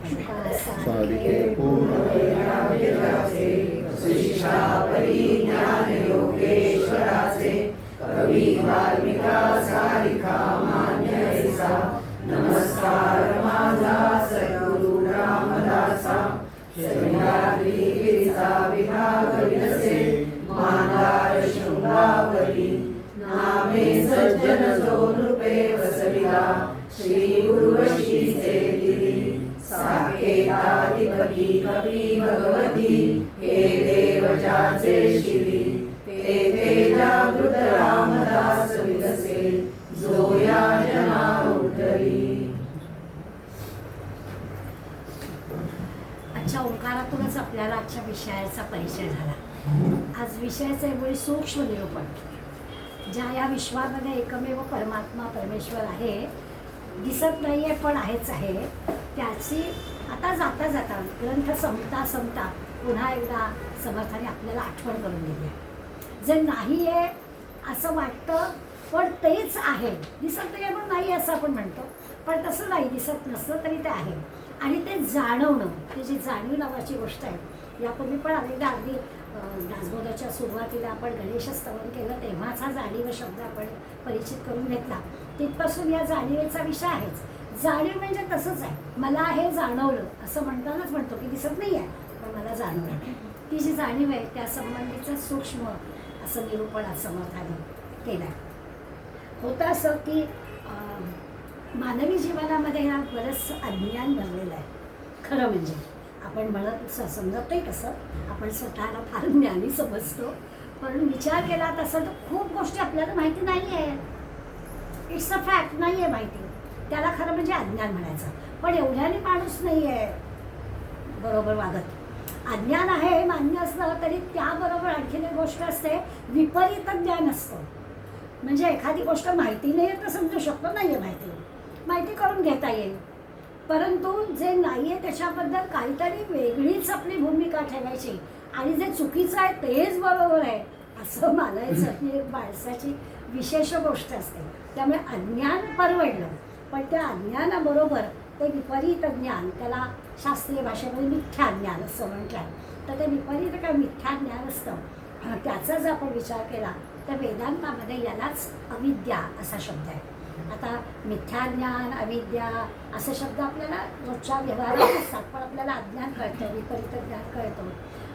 सारिके पूर्ण वैराग्याचे शिक्षा परिज्ञान योगेश्वराचे कवी वाल्मिका सारिका मान्य ऐसा नमस्कार माझा सद्गुरु रामदासा शरीराद्रीचा विभाग विनसे मांदार शृंगावरी नामे सज्जन जो नृपे वसविला श्री गुरुवशीचे दिली साकेताधिपती कपी भगवती हे देवजाचे शिरी ते जागृत रामदास विकसे जो या जना उद्धरी. आजच्या ओंकारातूनच आपल्याला आजच्या विषयाचा परिचय झाला. आज विषयाचे एवढे सूक्ष्म निरूपण, ज्या या विश्वामध्ये एकमेव परमात्मा परमेश्वर आहे, दिसत नाहीये पण आहेच आहे, त्याची आता जाता जाता ग्रंथ संपता संपता पुन्हा एकदा समर्थाने आपल्याला आठवण करून दिली आहे. जे नाही आहे असं वाटतं पण तेच आहे, दिसत नाही पण नाही असं आपण म्हणतो, पण तसं नाही, दिसत नसतं तरी ते आहे. आणि ते जाणवणं, ती जी जाणीव नावाची गोष्ट आहे, यापूर्वी पण अनेकदा अगदी दासबोधाच्या सुरुवातीला आपण गणेश स्तवन केलं तेव्हाचा जाणीव शब्द आपण परिचित करून घेतला. तिथपासून या जाणीवेचा विषय आहेच. जाणीव म्हणजे तसंच आहे, मला हे जाणवलं असं म्हणतानाच म्हणतो की दिसत नाही आहे पण मला जाणवलं. ती जी जाणीव आहे त्या संबंधीचं सूक्ष्म असं निरूपण समर्थाने केलं आहे. होतं असं की मानवी जीवनामध्ये ह्या बरंच अज्ञान भरलेलं आहे. खरं म्हणजे आपण म्हणत समजतही कसं, आपण स्वतःला फार ज्ञानी समजतो, पण विचार केला तसं तर खूप गोष्टी आपल्याला माहिती नाही आहे. इट्स अ फॅक्ट, नाही आहे माहिती, त्याला खरं म्हणजे अज्ञान म्हणायचं. पण एवढ्याने माणूस नाही आहे बरोबर वागत. अज्ञान आहे हे मान्य असलं तरी त्याबरोबर आणखीन एक गोष्ट असते, विपरीत ज्ञान असतं. म्हणजे एखादी गोष्ट माहिती नाही आहे तर समजू शकतो नाही आहे माहिती करून घेता येईल, परंतु जे नाही आहे त्याच्याबद्दल काहीतरी वेगळीच आपली भूमिका ठेवायची आणि जे चुकीचं आहे तेच बरोबर आहे असं मानायचं ही एक माणसाची विशेष गोष्ट असते. त्यामुळे अज्ञान परवडलं, पण त्या अज्ञानाबरोबर ते विपरीत ज्ञान, त्याला शास्त्रीय भाषेमध्ये मिथ्या ज्ञान असं म्हटलं. तर ते विपरीत काय मिथ्या ज्ञान असतं, त्याचा जर आपण विचार केला तर वेदांतामध्ये यालाच अविद्या असा शब्द आहे. आता मिथ्या ज्ञान, अविद्या असे शब्द आपल्याला रोजच्या व्यवहारात असतात, पण आपल्याला अज्ञान कळतं, विपरीत ज्ञान कळतं.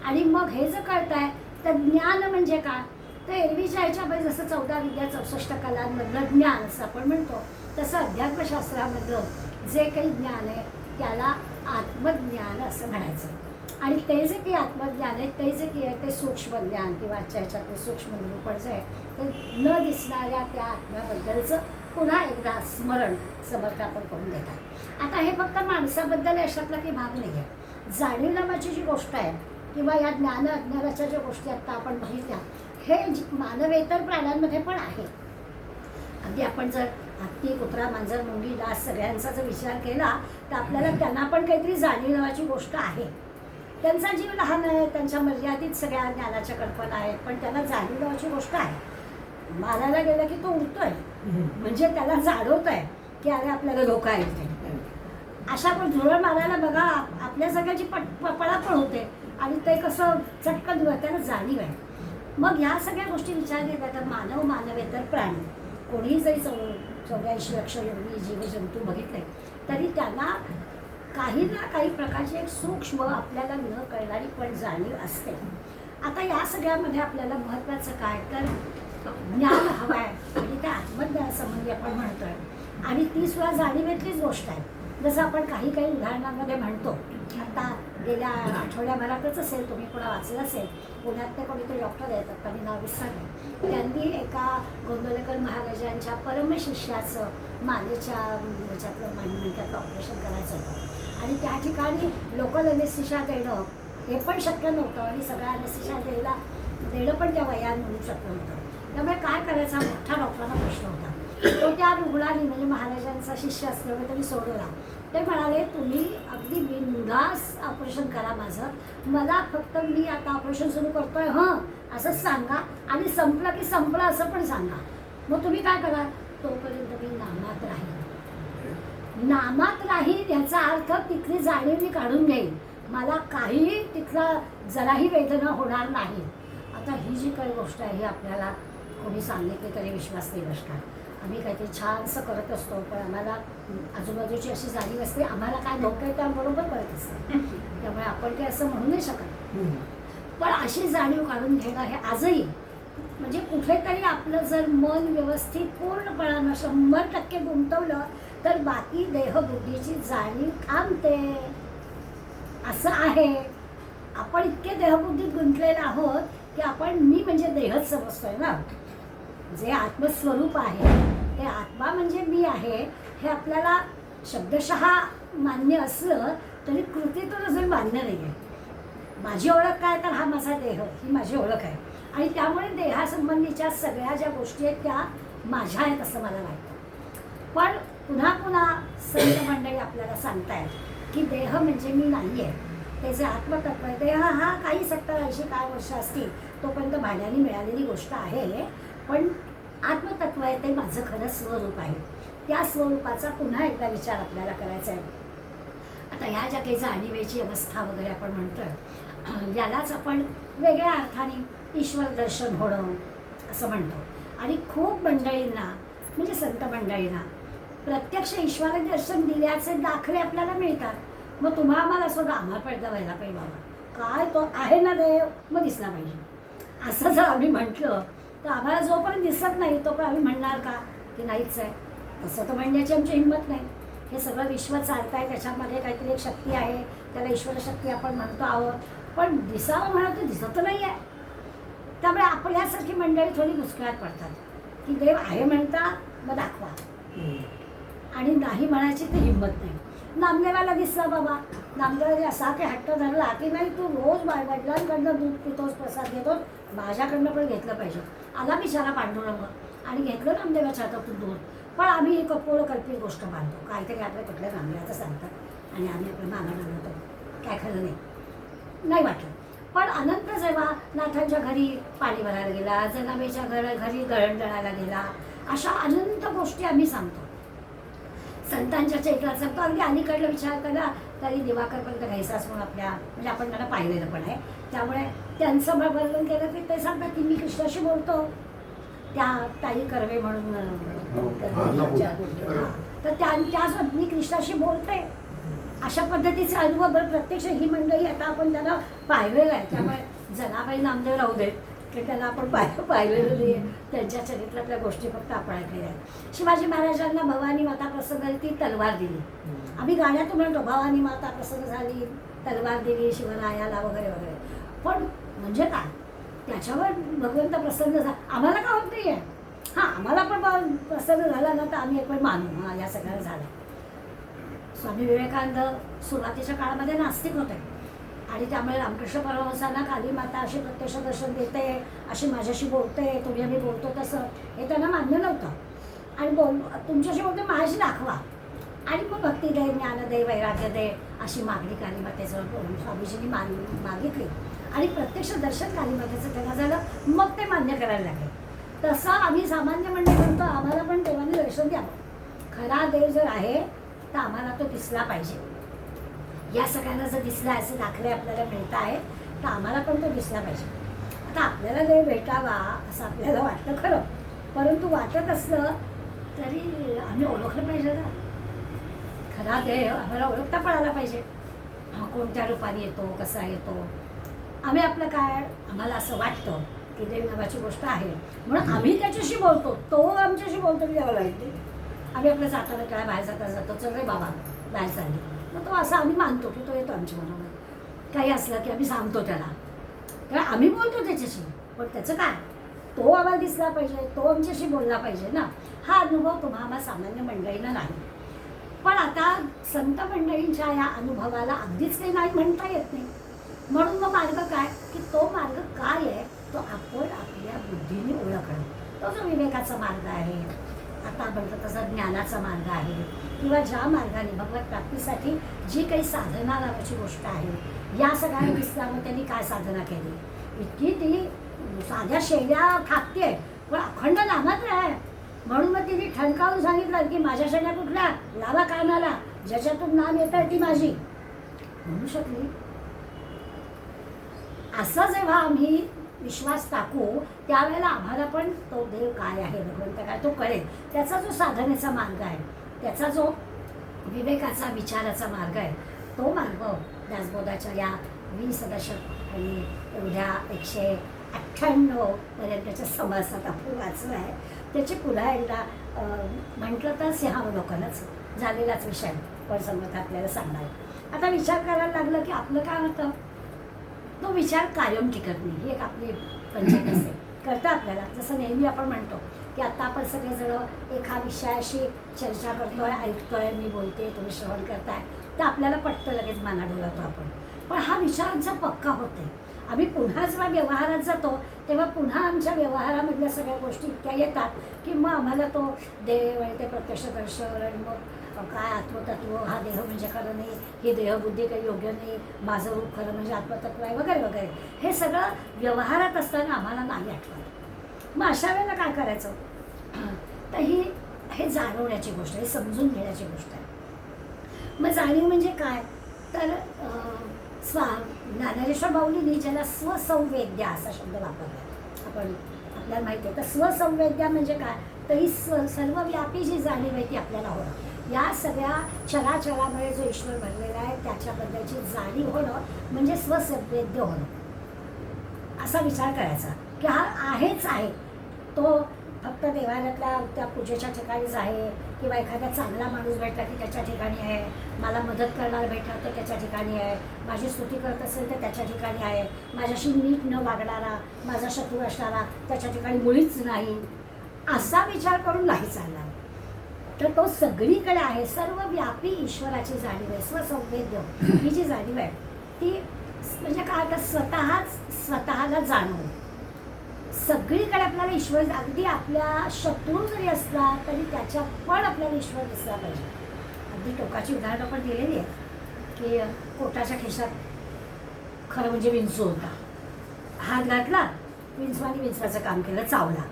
आणि मग हे जर कळत आहे तर ज्ञान म्हणजे काय, तर एरवीच्या ह्याच्यामध्ये जसं 14 विद्या 64 कलांमधलं ज्ञान असं आपण म्हणतो, तसं अध्यात्मशास्त्रामधलं जे काही ज्ञान आहे त्याला आत्मज्ञान असं म्हणायचं. आणि ते जे काही आत्मज्ञान आहे ते जे काही आहे ते सूक्ष्म ज्ञान किंवा आजच्या ह्याच्यातलं सूक्ष्म निरूपण जे आहे ते न दिसणाऱ्या त्या आत्म्याबद्दलचं पुन्हा एकदा स्मरण समर्थ आपण करून देतात. आता हे फक्त माणसाबद्दल अशातला काही भाग नाही आहे. जाणीव नावाची जी गोष्ट आहे किंवा या ज्ञान अज्ञानाच्या ज्या गोष्टी आता आपण बघितल्या, हे मानवेतर प्राण्यांमध्ये पण आहे. अगदी आपण जर हत्ती, कुत्रा, मांजर, मुंगी, डास सगळ्यांचा जर विचार केला तर आपल्याला त्यांना पण काहीतरी जाणीव नावाची गोष्ट आहे. त्यांचा जीव लहान आहे, त्यांच्या मर्यादित सगळ्या ज्ञानाच्या कल्पना आहेत, पण त्यांना जाणीव नावाची गोष्ट आहे. मारायला गेलं की तो उडतोय, म्हणजे त्याला जाणवत आहे की अरे आपल्याला धोका येते. अशा पण झुरळ मारायला बघा, आपल्या सगळ्याची पळापळ होते आणि ते कसं चटकन त्याला जाणीव आहे. मग ह्या सगळ्या गोष्टी विचार केल्या तर मानव, मानवेतर प्राणी, कोणीही जरी 84 लक्ष एवढी जीवजंतू बघितले तरी त्यांना काही ना काही प्रकारची एक सूक्ष्म आपल्याला न कळणारी पण जाणीव असते. आता या सगळ्यामध्ये आपल्याला महत्त्वाचं काय तर ज्ञान हवं आहे, आणि त्या आत्मज्ञानासंबंधी आपण म्हणतोय, आणि ती सुद्धा जाणीवेतलीच गोष्ट आहे. जसं आपण काही काही उदाहरणांमध्ये म्हणतो, आता गेल्या आठवड्याभरातच असेल, तुम्ही पुन्हा वाचलं असेल, पुण्यातले कोणीतरी डॉक्टर आहेत, आता मी नाव विसरले, त्यांनी एका गोंदवलेकर महाराजांच्या परमशिष्याचं मानेच्या ह्याच्यातलं मणक्यातलं ऑपरेशन करायचं होतं, आणि त्या ठिकाणी लोकल अनेस्थेशिया देणं हे पण शक्य नव्हतं, आणि सगळ्या अनेस्थेशिया देणं पण त्या वयात म्हणू शकत नव्हतं. त्यामुळे काय करायचा मोठा डॉक्टरांना प्रश्न होता. तो त्या रुग्णाने, म्हणजे महाराजांचा शिष्य असल्यामुळे त्यांनी सोडवला. ते म्हणाले, तुम्ही अगदी बिनधास ऑपरेशन करा माझं, मला फक्त मी आता ऑपरेशन सुरू करतोय असंच सांगा, आणि संपलं की संपलं असं पण सांगा. मग तुम्ही काय करा, तोपर्यंत मी नामात राहील. नामात राहील याचा अर्थ तिथली जाणीव मी काढून घेईन, मला काहीही तिथला जराही वेदना होणार नाही. आता ही जी काही गोष्ट आहे ही आपल्याला कोणी सांगितली तरी विश्वास नाही बसणार. आम्ही काहीतरी छानसं करत असतो, पण आम्हाला आजूबाजूची अशी जाणीव असते आम्हाला काय धोका आहे त्याबरोबर करत असते. त्यामुळे आपण काही असं म्हणू नाही शकत. पण अशी जाणीव काढून घेणं हे आजही म्हणजे कुठेतरी आपलं जर मन व्यवस्थित पूर्णपणानं 100% गुंतवलं तर बाकी देहबुद्धीची जाणीव थांबते. असं आहे. आपण इतके देहबुद्धीत गुंतलेले आहोत की आपण मी म्हणजे देहच समजतोय ना. जे आत्मस्वरूप आहे ते आत्मा म्हणजे मी आहे हे आपल्याला शब्दशः मान्य असलं तरी कृतीतून अजून मान्य नाही आहे. माझी ओळख काय तर हा माझा देह, ही माझी ओळख आहे. आणि त्यामुळे देहासंबंधीच्या सगळ्या ज्या गोष्टी आहेत त्या माझ्या आहेत असं मला वाटतं. पण पुन्हा पुन्हा संत मंडळी आपल्याला सांगतायत की देह म्हणजे मी नाही आहे. ते जे आत्मतत्व आहे, देह हा काही 70-80 काय वर्ष असतील तोपर्यंत भाड्याने मिळालेली गोष्ट आहे. पण आत्मतत्व आहे ते माझं खरं स्वरूप आहे. त्या स्वरूपाचा पुन्हा एकदा विचार आपल्याला करायचा आहे. आता ह्या ज्या काही जाणीवेची अवस्था वगैरे आपण म्हणतोय यालाच आपण वेगळ्या अर्थाने ईश्वर दर्शन होणं असं म्हणतो. आणि खूप मंडळींना म्हणजे संत मंडळींना प्रत्यक्ष ईश्वर दर्शन दिल्याचे दाखले आपल्याला मिळतात. मग तुम्हा आम्हाला सोडा आम्हाला पडदा व्हायला पाहिजे बाबा, काय तो आहे ना देव मग दिसला पाहिजे असं जर आम्ही म्हटलं तर आम्हाला जोपर्यंत दिसत नाही तोपर्यंत आम्ही म्हणणार का की नाहीच आहे. तसं तर म्हणण्याची आमची हिंमत नाही. हे सगळं विश्व चालत आहे, त्याच्यामध्ये काहीतरी एक शक्ती आहे, त्याला ईश्वर शक्ती आपण म्हणतो आहोत. पण दिसावं म्हणत तर दिसत नाही आहे. त्यामुळे आपल्यासारखी मंडळी थोडी मुस्कळात पडतात की देव आहे म्हणता मग दाखवा, आणि नाही म्हणायची तर हिंमत नाही. नामदेवाला दिसला बाबा, नामदेवाने असा की हट्ट धरला की नाही तू रोज वडिलांकडनं दूध पितोस, प्रसाद घेतोस, माझ्याकडनं पण घेतलं पाहिजे. आला बिचारा पांडुरंग आणि घेतलं नामदेवाच्या हातातून दूध. पण आम्ही कपोळ कल्पित गोष्ट मानतो, काहीतरी आपल्या कुठल्या नामदेवाचं सांगतात आणि आम्ही आपल्या मागायला लागतो. काय खरं नाही वाटलं. पण अनंत जेव्हा नाथांच्या घरी पाणी भरायला गेला, जनाबेच्या घरी दळण दळायला गेला, अशा अनंत गोष्टी आम्ही सांगतो. संतांच्या चैत्रात सांगतो. अगदी अलीकडला विचार करा तरी दिवाकरपर्यंत घ्यायचाच म्हणून आपल्या म्हणजे आपण त्यांना पाहिलेलं पण आहे. त्यामुळे त्यांचं वर्णन केलं की ते सांगतात की मी कृष्णाशी बोलतो. त्या ताई कर्वे म्हणून तर त्या मी कृष्णाशी बोलते अशा पद्धतीचे अनुभव प्रत्यक्ष ही मंडळी आता आपण त्यांना पाहिलेलं आहे. त्यामुळे जनाबाई नामदेव राहू देत की त्यांना आपण पाहिलेलं नाही. त्यांच्या चरित्रातल्या गोष्टी फक्त आपण ऐकलेल्या आहेत. शिवाजी महाराजांना भवानी माता प्रसन्न ती तलवार दिली. आम्ही गाण्यातून म्हणतो भवानी माता प्रसन्न झाली, तलवार दिली शिवरायाला वगैरे वगैरे. पण म्हणजे काय त्याच्यावर भगवंत प्रसन्न झाला आम्हाला का होत नाही आहे. हां आम्हाला पण प्रसन्न झाला ना तर आम्ही एक वेळ मानू हां या सगळ्या झालं. स्वामी विवेकानंद सुरुवातीच्या काळामध्ये नास्तिक होते आणि त्यामुळे रामकृष्ण परमहंसांना काली माता अशी प्रत्यक्ष दर्शन देते, अशी माझ्याशी बोलते, तुम्ही आम्ही बोलतो तसं हे त्यांना मान्य नव्हतं. आणि तुमच्याशी बोलते माझ्याशी दाखवा आणि मग भक्ती दे, ज्ञान दे, वैराग्य दे अशी मागणी काली मातेजवळ स्वामीजींनी मागितली आणि प्रत्यक्ष दर्शन काली मातेचं त्यांना झालं. मग ते मान्य करायला लागले. तसं आम्ही सामान्य म्हणजे म्हणतो आम्हाला पण देवाने दर्शन द्यावं. खरा देव जर आहे तर आम्हाला तो दिसला पाहिजे. या सगळ्यांना जर दिसला असे दाखले आपल्याला मिळत आहेत तर आम्हाला पण तो दिसला पाहिजे. आता आपल्याला देव भेटावा असं आपल्याला वाटतं खरं, परंतु वाटत असलं तरी आम्ही ओळखलं पाहिजे ना. खरा देव आम्हाला ओळखता पण आला पाहिजे. हा कोणत्या रूपाने येतो, कसा येतो. आम्ही आपलं काय आम्हाला असं वाटतं की देव नावाची गोष्ट आहे म्हणून आम्ही त्याच्याशी बोलतो, तो आमच्याशी बोलतो की देवाला माहिती. आम्ही आपल्या जाताना काय बाहेर जातो चल रे बाबा बाहेर चालली, मग तो असं आम्ही मानतो की तो येतो आमच्या मनामध्ये. काही असलं की आम्ही सांगतो त्याला, कारण आम्ही बोलतो त्याच्याशी. पण त्याचं काय तो आम्हाला दिसला पाहिजे, तो आमच्याशी बोलला पाहिजे ना. हा अनुभव तुम्हाला सामान्य मंडळींना नाही. पण आता संत मंडळींच्या या अनुभवाला अगदीच काही नाही म्हणता येत नाही. म्हणून मग मार्ग काय की तो मार्ग काय आहे तो आपण आपल्या बुद्धीने ओळखणं. तो जो विवेकाचा मार्ग आहे, आता म्हणतो तसा ज्ञानाचा मार्ग आहे, किंवा ज्या मार्गाने भगवत प्राप्तीसाठी जी काही साधना नावाची गोष्ट आहे, या सगळ्या दिसल्यामुळे त्यांनी काय साधना केली. इतकी ती साध्या शेल्या थाकते पण अखंड नामात आहे. म्हणून मग तिने ठणकावून सांगितलं की माझ्या शेण्या कुठल्या, लावा कानाला, ज्याच्यातून नाम येतं ती माझी. म्हणू शकली. असं जेव्हा आम्ही विश्वास टाकू त्यावेळेला आम्हाला पण तो देव काय आहे, भगवंत काय, तो कळेल. त्याचा जो साधनेचा मार्ग आहे, त्याचा जो विवेकाचा विचाराचा मार्ग आहे, तो मार्ग दासबोधाच्या या 20 दशक आणि एवढ्या 198 पर्यंतच्या समासात आपण वाचलं आहे. त्याची पुन्हा एकदा म्हटलं तर सिंहावलोकनच झालेलाच विषय पण समर्थ आपल्याला सांगणार. आता विचार करायला लागलं की आपलं काय होतं, तो विचार कायम टिकत नाही. ही एक आपली पंचायत असते, कळतं आपल्याला. जसं नेहमी आपण म्हणतो की आता आपण सगळेजण एका विषयाशी चर्चा करतोय, ऐकतोय, मी बोलते, तुम्ही श्रवण करताय, तर आपल्याला पटतं, लगेच माना डोलवतो आपण. पण हा विचार आमचा पक्का होते. आम्ही पुन्हा जेव्हा व्यवहारात जातो तेव्हा पुन्हा आमच्या व्यवहारामधल्या सगळ्या गोष्टी इतक्या येतात की मग आम्हाला तो देव आणि ते प्रत्यक्ष दर्शन आणि मग काय आत्मतत्व, हा देह म्हणजे खरं नाही, ही देहबुद्धी काही योग्य नाही, माझं रूप खरं म्हणजे आत्मतत्व आहे, वगैरे वगैरे. हे सगळं व्यवहारात असताना आम्हाला नाही आठवत. मग अशा वेळेला काय करायचं, तर हे जाणवण्याची गोष्ट, हे समजून घेण्याची गोष्ट आहे. मग जाणीव म्हणजे काय, तर ज्ञानेश्वर माऊलींनी ज्याला स्वसंवेद्या असा शब्द वापरला, आपल्याला माहिती आहे. तर स्वसंवेद्या म्हणजे काय, तर ही सर्वव्यापी जी जाणीव आहे ती आपल्याला होणं. या सगळ्या चराचरामुळे जो ईश्वर भरलेला आहे त्याच्याबद्दलची जाणीव होणं म्हणजे स्वसंवेद्य होणं. असा विचार करायचा की हा आहेच आहे, तो फक्त देवालयातल्या त्या पूजेच्या ठिकाणीच आहे, किंवा एखादा चांगला माणूस भेटला की त्याच्या ठिकाणी आहे, मला मदत करणारा भेटला तर त्याच्या ठिकाणी आहे, माझी स्तुती करत असेल तर त्याच्या ठिकाणी आहे, माझ्याशी नीट न वागणारा, माझा शत्रू असणारा त्याच्या ठिकाणी मुळीच नाही, असा विचार करून नाही चालणार. तर तो सगळीकडे आहे. सर्वव्यापी ईश्वराची जाणीव आहे. स्वसंवेद्य ही जी जाणीव आहे ती म्हणजे काय, तर स्वतःला जाणवणं. सगळीकडे आपल्याला ईश्वर, अगदी आपल्या शत्रू जरी असला तरी त्याच्यात पण आपल्याला ईश्वर दिसला पाहिजे. अगदी टोकाची उदाहरणं पण दिलेली आहे की कोटाच्या खिशात खरं म्हणजे विंचू होता, हात घातला, विंचवानी विंचवाचं काम केलं, चावला,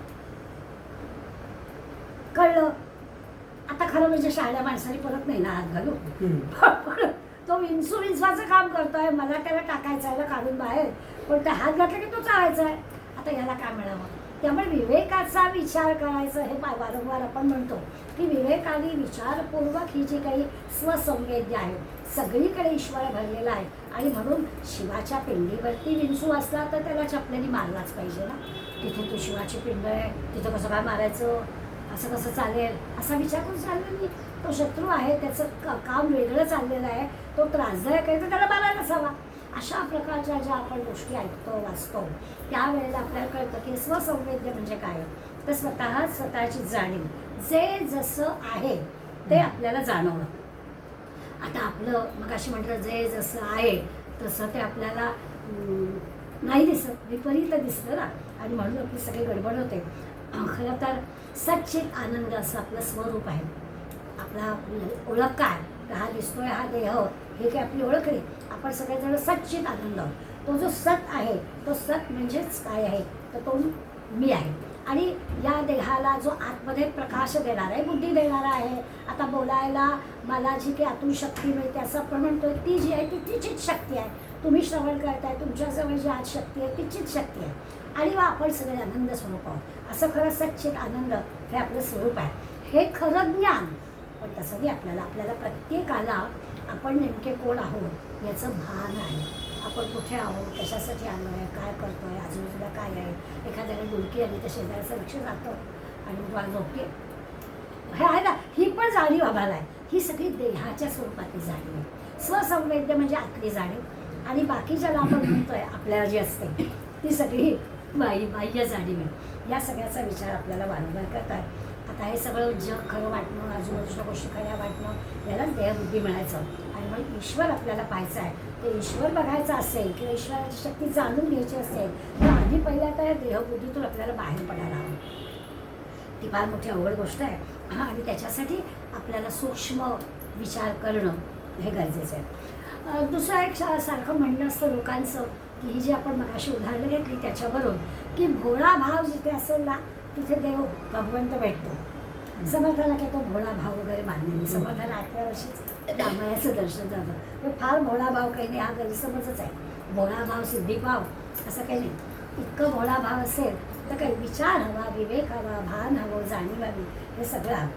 कळलं. आता खरं म्हणजे शाळ्या माणसाने परत नाही ना हात घालू, पण तो विंचवाचं काम करतोय, मला त्याला टाकायचं आहे काढून बाहेर, पण त्या हात घातला की तो चावायचा आहे. आता याला काय मिळावं. त्यामुळे विवेकाचा विचार करायचं, हे वारंवार आपण म्हणतो की विवेकाने विचारपूर्वक ही जी काही स्वसंवेद्य आहे, सगळीकडे ईश्वर भरलेला आहे. आणि म्हणून शिवाच्या पिंडीवरती विंचू असला तर त्याला चपलेने मारलाच पाहिजे ना. तिथे तू शिवाची पिंड आहे, तिथं कसं काय मारायचं, असं कसं चालेल, असा विचार करून चाललं नाही. तो शत्रू आहे, त्याचं काम वेगळं चाललेलं आहे, तो त्रासदायक आहे, तर त्याला मारायलाच हवा. अशा प्रकारच्या ज्या आपण गोष्टी ऐकतो, वाचतो, त्यावेळेला आपल्याला कळतं की स्वसंवेद्य म्हणजे काय, तर स्वतःची जाणीव, जे जसं आहे ते आपल्याला जाणवणं. आता आपलं मग अशी म्हटलं जे जसं आहे तसं ते आपल्याला नाही दिसत, विपरीत दिसतं ना, आणि म्हणून आपली सगळी गडबड होते. खरं तर सच्चित आनंद असं आपलं स्वरूप आहे. आपला ओळख काय, तर हा दिसतोय हा देह, हे काही आपली ओळख नाही. आपण सगळेजण सच्चित आनंद, तो जो सत आहे, तो सत म्हणजेच काय आहे, तर तो मी आहे. आणि या देहाला जो आतमध्ये प्रकाश देणारा आहे, बुद्धी देणारा आहे. आता बोलायला मला जी काही आतून शक्ती मिळते असं आपण म्हणतोय, ती जी आहे ती तिचीच शक्ती आहे. तुम्ही श्रवण करताय, तुमच्याजवळ जी आज शक्ती आहे तिचीच शक्ती आहे. आणि मग आपण सगळे आनंद स्वरूप आहोत. असं खरं सच्चित आनंद हे आपलं स्वरूप आहे. हे खरं ज्ञान. पण तसंही आपल्याला प्रत्येकाला आपण नेमके कोण आहोत याचं भान आहे. आपण कुठे आहोत, कशासाठी आलो आहे, काय करतो आहे, आजूबाजूला काय आहे. एखाद्याला डुलकी आली तर शेजारचं लक्ष जातं आणि मग झोपते, हे आहे ना. ही पण जाणीव आम्हाला आहे. ही सगळी देहाच्या स्वरूपातली जाणीव आहे. स्वसंवेद्य म्हणजे आतली जाणीव. आणि बाकी ज्याला आपण म्हणतोय आपल्याला जी असते ती सगळी बाह्य जाणीव आहे. या सगळ्याचा विचार आपल्याला वारंवार करताय. आता हे सगळं जग खरं वाटणं, आजूबाजूच्या गोष्टी खऱ्या वाटणं, यालाच देहबुद्धी म्हणायचं. आणि मग ईश्वर आपल्याला पाहायचा आहे. ते ईश्वर बघायचा असेल किंवा ईश्वराची शक्ती जाणून घ्यायची असेल तर आधी पहिल्या तर देहबुद्धीतून आपल्याला बाहेर पडायला हवं. ती फार मोठी अवघड गोष्ट आहे. आणि त्याच्यासाठी आपल्याला सूक्ष्म विचार करणं हे गरजेचं आहे. दुसरं एक सारखं म्हणणं असतं लोकांचं की ही जी आपण मगाशी उदाहरणं घेतली त्याच्यावरून, की भोळा भाव जिथे असेल ना तिथे देव भगवंत भेटतो. समर्थाला काय तो भोळा भाव वगैरे मान्य नाही. समर्थाला 18 वर्षीच रामायाचं दर्शन झालं. पण फार भोळा भाव काही नाही, हा गैरसमजच आहे. भोळा भाव सिद्धिभाव असं काही नाही. इतकं भोळा भाव असेल तर काही विचार हवा, विवेक हवा, भान हवं, जाणीव हवी, हे सगळं हवं.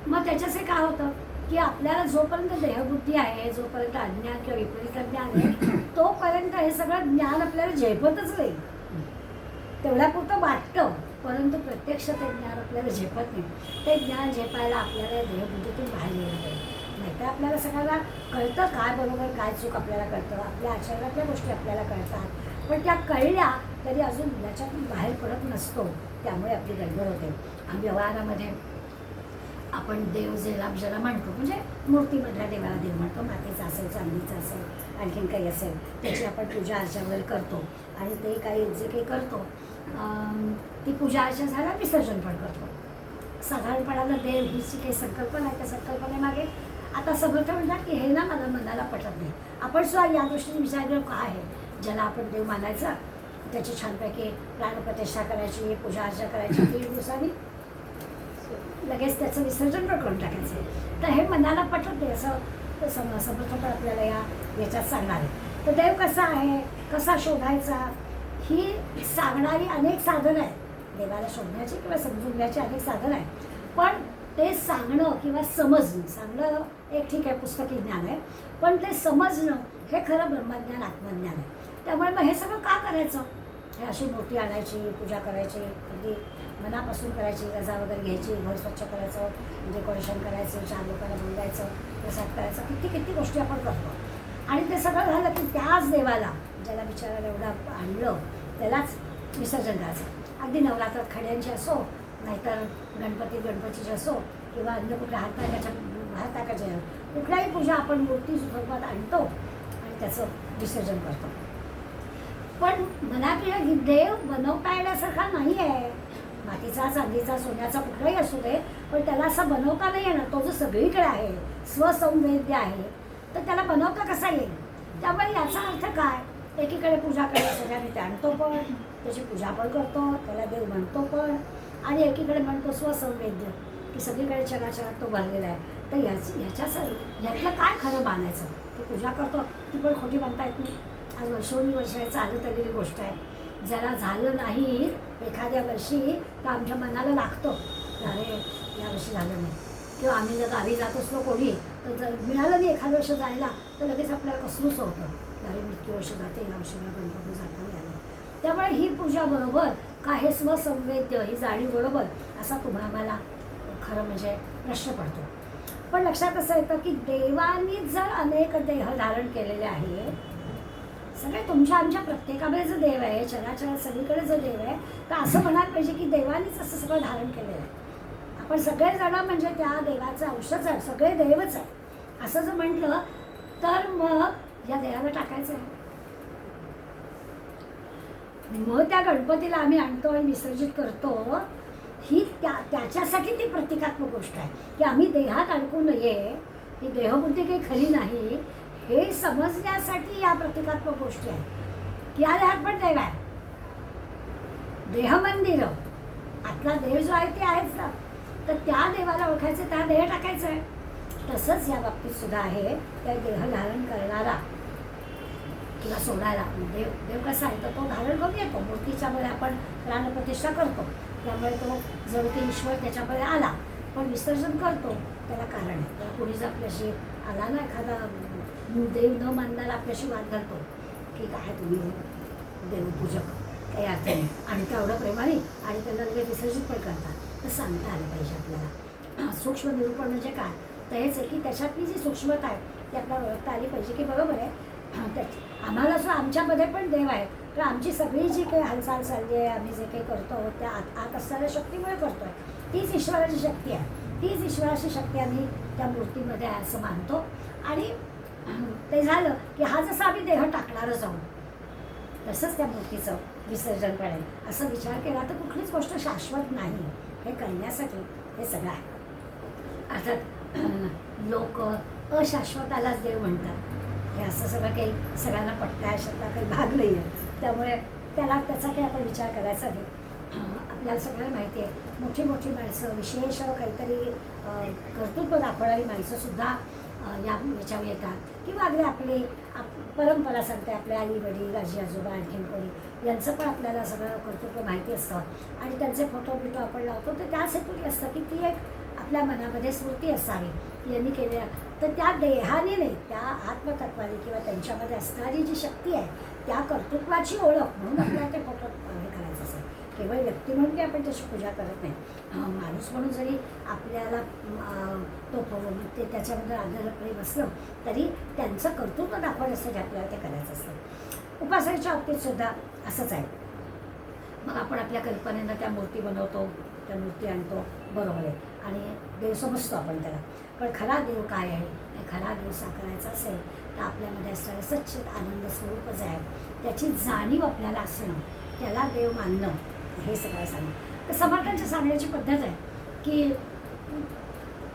मग त्याच्याचे काय होतं की आपल्याला जोपर्यंत देहबुद्धी आहे, जोपर्यंत अज्ञान किंवा विपरीत ज्ञान आहे, तोपर्यंत हे सगळं ज्ञान आपल्याला झेपतच नाही. तेवढ्यापुरतं वाटतं, परंतु प्रत्यक्ष ते ज्ञान आपल्याला झेपत नाही. ते ज्ञान झेपायला आपल्याला देहबुद्धीतून बाहेर यायला पाहिजे. नाहीतर आपल्याला सगळ्यांना कळतं काय बरोबर काय चूक आपल्याला कळतं, आपल्या आचरणातल्या गोष्टी आपल्याला कळतात, पण त्या कळल्या तरी अजून याच्यातून बाहेर पडत नसतो. त्यामुळे आपली गडबड होते. आणि व्यवहारामध्ये आपण देव ज्याला म्हणतो, म्हणजे मूर्तीमधल्या देवाला देव म्हणतो, मातीचा असेल, चांदीचा असेल, आणखीन काही असेल, त्याची आपण पूजा अर्चा वगैरे करतो. आणि ते काही जे काही करतो ती पूजा अर्चा झाला विसर्जन पण करतो. साधारणपणानं देव हीची काही संकल्पना आहे, त्या संकल्पनेमागे आता समर्थ म्हणतात की हे ना मला मनाला पटत नाही. आपण सुद्धा या दृष्टीने विचार करू काय आहे, ज्याला आपण देव मानायचा त्याची छानपैकी प्राणप्रतिष्ठा करायची, पूजा अर्चा करायची, 3 दिवसांनी लगेच त्याचं विसर्जन पण करून टाकायचं. तर हे मनाला पटत नाही असं समर्थ पण आपल्याला याच्यात सांगणार आहे. तर देव कसा आहे, कसा शोधायचा, ही सांगणारी अनेक साधनं आहेत. देवाला शोधण्याची किंवा समजून घ्यायची अनेक साधनं आहेत. पण ते सांगणं किंवा समजणं, सांगणं एक ठीक आहे, पुस्तकी ज्ञान आहे, पण ते समजणं हे खरं ब्रह्मज्ञान, आत्मज्ञान आहे. त्यामुळे मग हे सगळं का करायचं? हे अशी मूर्ती आणायची, पूजा करायची, अगदी मनापासून करायची, रजा वगैरे घ्यायची, घर स्वच्छ करायचं, डेकोरेशन करायचं, 4 लोकांना बोलायचं, प्रसाद करायचं, किती गोष्टी आपण करतो. आणि ते सगळं झालं की त्याच देवाला, ज्याला विचारायला एवढं आणलं, त्यालाच विसर्जन करायचं. अगदी नवरात्रात खड्यांची असो, नाहीतर गणपतीची असो, किंवा अन्य कुठल्या हात टाकायचे, कुठल्याही पूजा आपण मूर्ती स्वरूपात आणतो आणि त्याचं विसर्जन करतो. पण मला की देव बनवता येण्यासारखा नाही आहे. मातीचा, चांदीचा, सोन्याचा कुठलाही असू दे, पण त्याला असं बनवता नाही येणार. तो जो सगळीकडे आहे, स्वसंवेद्य आहे, तर त्याला बनवता कसा येईल? त्यामुळे याचा अर्थ काय? एकीकडे पूजा करण्यासाठी आम्ही ते आणतो पण, त्याची पूजा पण करतो, त्याला देव म्हणतो पण, आणि एकीकडे म्हणतो स्वसंवेद्य की सगळीकडे चराचरात तो भरलेला आहे. तर यातलं काय खरं मानायचं? ती पूजा करतो ती पण खोटी म्हणता येत नाही. आज वर्षोनुवर्ष चालत आलेली गोष्ट आहे. जरा झालं नाही एखाद्या वर्षी तर आमच्या मनाला लागतं, अरे यावर्षी झालं नाही. किंवा आम्ही जर गावी जात असलो कोणी, तर जर मिळालं नाही एखादं वर्ष जायला, तर लगेच आपल्याला कसलंच होतं, अरे मी इतकी वर्ष जाते, या वर्षीला गणपती जाता नाही आलं. त्यामुळे ही पूजा बरोबर का, हे स्वसंवेद्य, ही जाणीव बरोबर, असा तुम्हाला खरं म्हणजे प्रश्न पडतो. पण लक्षात असं येतं की देवानी जर अनेक देह धारण केलेले आहे, सगळे तुमच्या आमच्या प्रत्येकामध्ये जो देव आहे, चराचरात सगळीकडे जो देव आहे, तर असं म्हणायला पाहिजे की देवानीच असं सगळं धारण केलेलं आहे. आपण सगळेजण म्हणजे त्या देवाचा अंशच आहे, सगळे देवच आहे असं जर म्हटलं तर मग या देवाला टाकायचं आहे. मग त्या गणपतीला आम्ही आणतो आणि विसर्जित करतो, ही त्याच्यासाठी ती प्रतिकात्मक गोष्ट आहे की आम्ही देहात अडकू नये, ही देहबुद्धी काही खरी नाही, हे समजण्यासाठी या प्रतिकात्मक गोष्टी आहेत. या देहात पण देव आहे, देहमंदिर, आतला देव जो आहे ते आहेच ना, तर त्या देवाला ओळखायचं, त्या देह टाकायचं आहे. तसंच या बाबतीत सुद्धा आहे, त्या देह धारण करणारा किंवा सोडायला देव कसा आहे, तर तो धारण करून येतो. मूर्तीच्यामध्ये आपण प्राणप्रतिष्ठा करतो, त्यामुळे तो जणू की ईश्वर त्याच्यामध्ये आला, पण विसर्जन करतो त्याला कारण आहे. तर कोणी जर आपल्याशी आला ना, एखादा देव न मानणारा आपल्याशी वाद घालतो की काय तुम्ही देवपूजक, काही अर्थ नाही, आणि त्या एवढं प्रेमाने आणि त्याला लगेच विसर्जित पण करतात, तर सांगता आलं पाहिजे आपल्याला. सूक्ष्म निरूपण म्हणजे काय, तर हेच आहे की त्याच्यातली जी सूक्ष्मता आहे ती आपल्याला ओळखता आली पाहिजे की बरोबर आहे, आम्हाला असं आमच्यामध्ये पण देव आहे, तर आमची सगळी जी काही हालचाल चालली आहे, आम्ही जे काही करतो त्या आत असणाऱ्या शक्तीमुळे करतो आहे, तीच ईश्वराची शक्ती आहे. तीच ईश्वराची शक्ती आम्ही त्या मूर्तीमध्ये आहे असं मानतो. आणि ते झालं की हा जसा आम्ही देह टाकणारच आहोत, तसंच त्या मूर्तीचं विसर्जन पडेल असं विचार केला तर कुठलीच गोष्ट शाश्वत नाही, हे करण्यासाठी हे सगळं आहे. अर्थात लोक अशाश्वतालाच देव म्हणतात, हे असं सगळं काही सगळ्यांना पटतं, अशातला काही भाग नाही आहे, त्यामुळे त्याचा काही आपण विचार करायचा नाही. आपल्याला सगळ्यांना माहिती आहे, मोठी मोठी माणसं, विशेष काहीतरी कर्तृत्व दाखवणारी माणसंसुद्धा याच्यावर येतात, किंवा अगदी आपली परंपरा सांगते, आपले आई वडील, आजी आजोबा, आणखीन कोणी, यांचं पण आपल्याला सगळं कर्तृत्व माहिती असतं आणि त्यांचे फोटो बिटो आपण लावतो. तर त्याच हेतूने असतं की ती एक आपल्या मनामध्ये स्मृती असावी यांनी केलेल्या. तर त्या देहाने नाही, त्या आत्मतत्वाने किंवा त्यांच्यामध्ये असणारी जी शक्ती आहे त्या कर्तृत्वाची ओळख म्हणून आपल्याला ते फोटो हे करायचं असेल. केवळ व्यक्ती म्हणून की आपण त्याची पूजा करत नाही, माणूस म्हणून जरी आपल्याला ते त्याच्याबद्दल आदरप्रेम बसलं तरी त्यांचं कर्तृत्व दाखवण्यासाठी आपल्याला ते करायचं असतं. उपासनेच्या बाबतीत सुद्धा असंच आहे. मग आपण आपल्या कल्पनेनं त्या मूर्ती बनवतो, त्या मूर्ती आणतो, बरोबर आहे, आणि देव समजतो आपण त्याला. पण खरा देव काय आहे, खरा देव साकारायचा असेल तर आपल्यामध्ये असणारं सच्चित आनंद स्वरूप जे आहे त्याची जाणीव आपल्याला असणं, त्याला देव मानणं, हे सगळं सांगणं. तर समर्थांच्या सांगण्याची पद्धत आहे की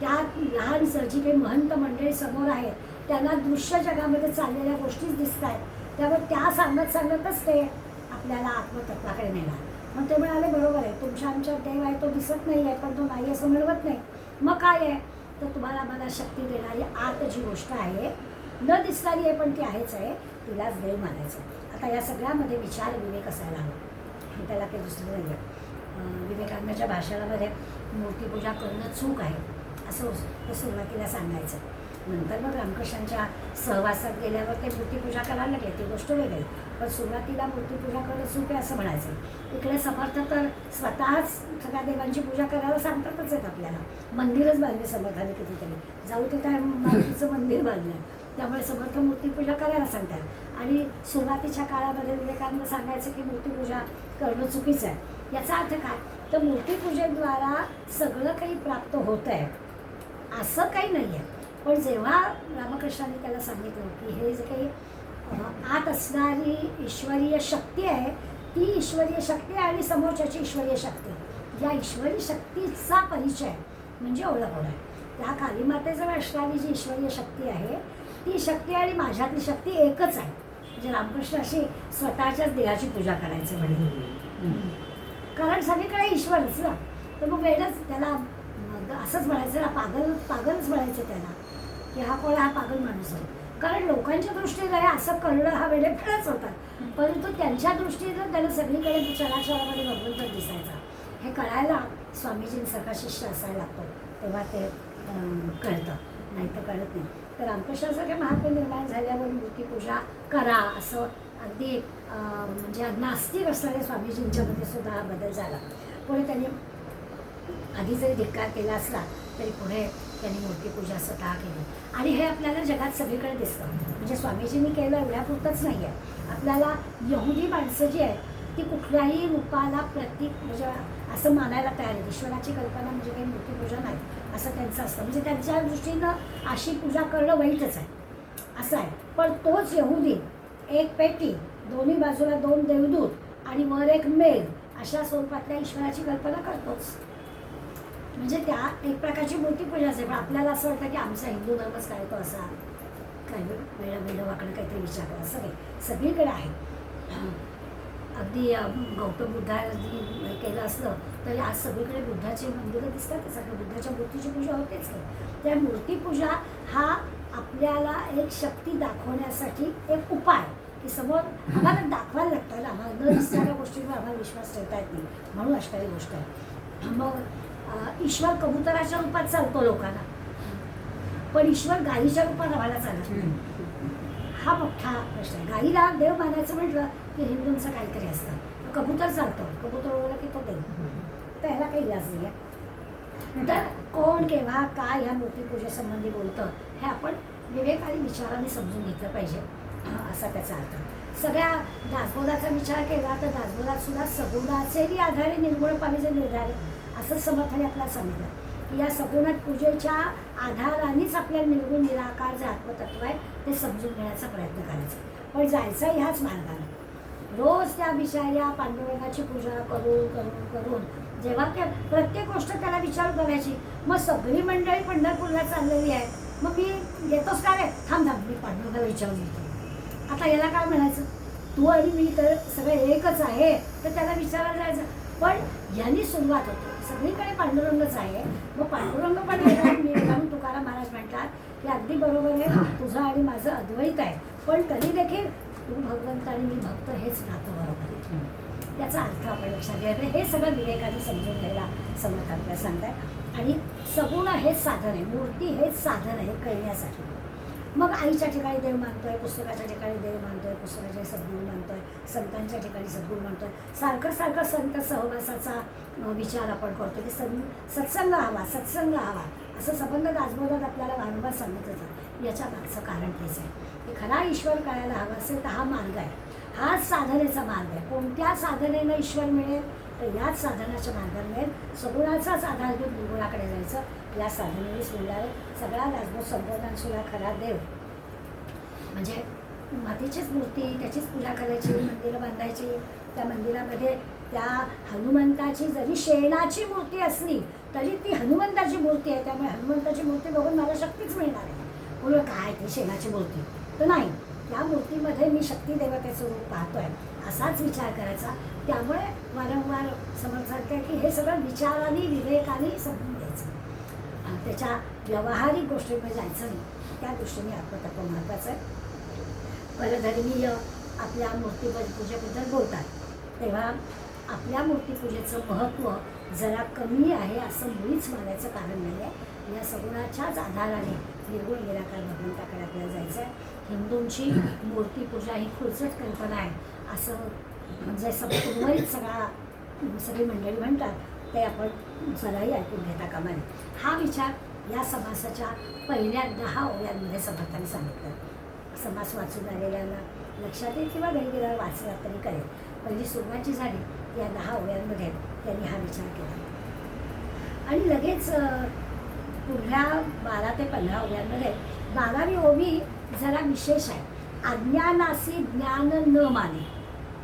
त्या लहान जी काही महंत मंडळी समोर आहेत त्यांना दृश्य जगामध्ये चाललेल्या गोष्टीच दिसत आहेत, त्यामुळे त्या सांगतच ते आपल्याला आत्मतत्वाकडे नेणार. मग ते म्हणाले, बरोबर आहे, तुमच्या आमच्यात देव आहे तो दिसत नाही आहे, पण तो नाही असं मिळवत नाही. मग काय आहे, तर तुम्हाला मला शक्ती देणारी आत जी गोष्ट आहे, न दिसणारी आहे पण ती आहेच आहे, तिलाच देव मानायचं. आता या सगळ्यामध्ये विचार विवेक असायला हवं, त्याला काही दुसरं नाही आहे. विवेकानंदाच्या भाषणामध्ये मूर्तीपूजा करणं चूक आहे असं ते सुरुवातीला सांगायचं. नंतर मग रामकृष्णांच्या सहवासात गेल्यावर ते मूर्तीपूजा करायला लागले, ती गोष्ट वेगळी, पण सुरुवातीला मूर्तीपूजा करणं चूक आहे असं म्हणायचं. इकडे समर्थ तर स्वतःच सगळ्या देवांची पूजा करायला सांगतातच आहेत आपल्याला. मंदिरच बांधले समर्थाने कितीतरी, जाऊ ते काय मारुतीचं मंदिर बांधलं, त्यामुळे समर्थ मूर्तीपूजा करायला सांगतात. आणि सुरुवातीच्या काळामध्ये विवेकानंद सांगायचं की मूर्तीपूजा करणं चुकीचं आहे. याचा अर्थ काय, तर मूर्तीपूजेद्वारा सगळं काही प्राप्त होतं आहे असं काही नाही आहे. पण जेव्हा रामकृष्णांनी त्याला सांगितलं की हे जे काही आत असणारी ईश्वरीय शक्ती आहे, ती ईश्वरीय शक्ती आणि समोरच्याची ईश्वरीय शक्ती, या ईश्वरी शक्तीचा परिचय म्हणजे ओळख होणार. त्या कालीमातेजवळ असणारी जी ईश्वरीय शक्ती आहे ती शक्ती आणि माझ्यातली शक्ती एकच आहे. म्हणजे रामकृष्ण अशी स्वतःच्याच देहाची पूजा करायची म्हणजे, कारण सगळीकडे ईश्वरच ना, तर मग वेळच त्याला असंच म्हणायचं ना, पागलच म्हणायचं त्याला की हा कोण, हा पागल माणूस आहे. कारण लोकांच्या दृष्टीने असं करणं हा वेळेपणच होता, परंतु त्यांच्या दृष्टीनं त्याला सगळीकडे चराचरामध्ये भगवंत दिसायचा. हे कळायला स्वामीजींसारखा शिष्य असायला लागतो, तेव्हा ते कळतं, नाही तर कळत नाही. तर रामकृष्णासारख्या महात्मा निर्माण झाल्यावर मूर्तीपूजा करा असं अगदी म्हणजे नास्तिक असणाऱ्या स्वामीजींच्यामध्ये सुद्धा हा बदल झाला. पुढे त्यांनी आधी जरी धिक्कार केला असला तरी पुढे त्यांनी मूर्तीपूजा स्वतः केली. आणि हे आपल्याला जगात सगळीकडे दिसतं. म्हणजे स्वामीजींनी केलं एवढ्यापुरतंच नाही आहे, आपल्याला यहुदी माणसं जी आहेत ती कुठल्याही रूपाला प्रतीक म्हणजे असं मानायला तयार आहे. ईश्वराची कल्पना म्हणजे काही मूर्तीपूजा नाही असं त्यांचं असतं. म्हणजे त्यांच्या दृष्टीनं अशी पूजा करणं वाईटच आहे असं आहे. पण तोच यहुदी एक पेटी, दोन्ही बाजूला दोन देवदूत आणि वर एक मेघ अशा स्वरूपातल्या ईश्वराची कल्पना करतोच. म्हणजे त्या एक प्रकारची मूर्तीपूजाच आहे. पण आपल्याला असं वाटतं की आमचा हिंदू धर्मच काय तो असा काय वेळं वाकडं काहीतरी विचार करा, सगळे सगळीकडे आहे. अगदी गौतम बुद्धांनी केलं असलं तरी आज सगळीकडे बुद्धाची मंदिरं दिसतात, सगळं बुद्धाच्या मूर्तीची पूजा होतेच की. त्या मूर्तीपूजा हा आपल्याला एक शक्ती दाखवण्यासाठी एक उपाय की समोर आम्हाला दाखवायला लागतं ना, आम्हाला न दिसणाऱ्या गोष्टींवर आम्हाला विश्वास ठेवता येत नाही, म्हणून अष्टावी गोष्ट आहे. मग ईश्वर कबुतराच्या रूपात चालतो लोकांना, पण ईश्वर गाईच्या रूपात आम्हाला चालत नाही, हा मोठा प्रश्न आहे. गाईला देव मानायचं म्हटलं की हिंदूंचं काहीतरी असतं, कबूतर चालतो, कबूतर ओळखला की तो देव, तर ह्याला काही इलाज नाही आहे. तर कोण केव्हा काय ह्या मूर्तीपूजेसंबंधी बोलतं हे आपण विवेक आणि विचाराने समजून घेतलं पाहिजे, असा त्याचा अर्थ. सगळ्या दासबोधाचा विचार केला तर दासबोधात सुद्धा सगुणाचेही आधारे निर्गुण पाणीचे निर्धार असंच समर्थाने आपल्याला सांगितलं की या सगुणात पूजेच्या आधारानेच आपल्याला निर्गुण निराकार जे आत्मतत्व आहे ते समजून घेण्याचा प्रयत्न करायचा. पण जायचा ह्याच मार्गाने रोज त्या बिचाऱ्या पांडुरंगाची पूजा करून करून करून जेव्हा त्या प्रत्येक गोष्ट त्याला विचार करायची. मग सगळी मंडळी पंढरपूरला चाललेली आहे, मग मी येतोच काय रे, थांब मी पांडुरंगाला विचारून येतो. आता याला काय म्हणायचं, तू आणि मी तर सगळे एकच आहे, तर त्याला विचारायला जायचं पण ह्यानी सुरुवात होते. सगळीकडे पांडुरंगच आहे, मग पांडुरंग पण वेगळा मी वेगळा. म्हणून तुकाराम महाराज म्हणतात की अगदी बरोबर आहे, तुझं आणि माझं अद्वैत आहे, पण तरी देखील तू भगवंत आणि मी भक्त हेच नातं बरोबर आहे. याचा अर्थ आपण लक्षात घ्यायला, हे सगळं विवेकाने समजून घ्यायला समर्थ आपल्याला सांगतात. आणि सगुण हेच साधन आहे, मूर्ती हेच साधन आहे कळण्यासाठी. मग आईच्या ठिकाणी देव मानतोय, पुस्तकाच्या ठिकाणी देव मानतोय, पुस्तकाचे सद्गुण मानतोय, संतांच्या ठिकाणी सद्गुण मानतोय. सारखं सारखं संत सहवासाचा विचार आपण करतो की सत्संग हवा, सत्संग हवा, असं संबंध दासबोधात आपल्याला वारंवार सांगितलं जातं. याच्या मागचं कारण तेच आहे की खरा ईश्वर कळायला हवा असेल तर हा मार्ग आहे, हाच साधनेचा मार्ग आहे. कोणत्या साधनेनं ईश्वर मिळेल तर याच साधनाच्या मार्गाने मिळेल. सगुणाचाच आधारभूत निर्गुणाकडे जायचं, या साधनेनेच मिळणार. सगळा दासबोध संप्रदानसुद्धा खरा देव म्हणजे मातीचीच मूर्ती, त्याचीच पूजा करायची, मंदिरं बांधायची. त्या मंदिरामध्ये त्या हनुमंताची जरी शेणाची मूर्ती असली तरी ती हनुमंताची मूर्ती आहे. त्यामुळे हनुमंताची मूर्ती बघून मला शक्तीच मिळणार आहे. बोलू काय ती शेणाची मूर्ती तर नाही, त्या मूर्तीमध्ये मी शक्ती देवतेचं रूप पाहतोय, असाच विचार करायचा. त्यामुळे वारंवार समर्थ सांगते की हे सगळं विचाराने विवेकाने समजून घ्यायचं, त्याच्या व्यावहारिक गोष्टींमध्ये जायचं नाही. त्या दृष्टीने आत्मतत्व महत्त्वाचं आहे. परधर्मीय आपल्या मूर्तीपूजेबद्दल बोलतात तेव्हा आपल्या मूर्तीपूजेचं महत्त्व जरा कमी आहे असं मुळीच मानायचं कारण नाही आहे. या सगुणाच्याच आधाराने निर्गुण निराकार भगवंताकडे आपल्याला जायचं आहे. हिंदूंची मूर्तीपूजा ही खुलचट कल्पना आहे असं म्हणजे उर्वरित सगळी मंडळी म्हणतात, ते आपण जराही ऐकून घेता कामा नये. हा विचार या समासाच्या पहिल्या 10 ओव्यांमध्ये समर्थाने सांगितलं. समास वाचून आलेल्यांना लक्षात येईल किंवा घरी गेल्यावर वाचला तरी करेल. पहिली सुरुवात जी झाली या 10 ओव्यांमध्ये त्यांनी हा विचार केला आणि लगेच पुढल्या 12 ते 15 ओव्यांमध्ये 12वी ओवी जरा विशेष आहे. अज्ञानासी ज्ञान न माने.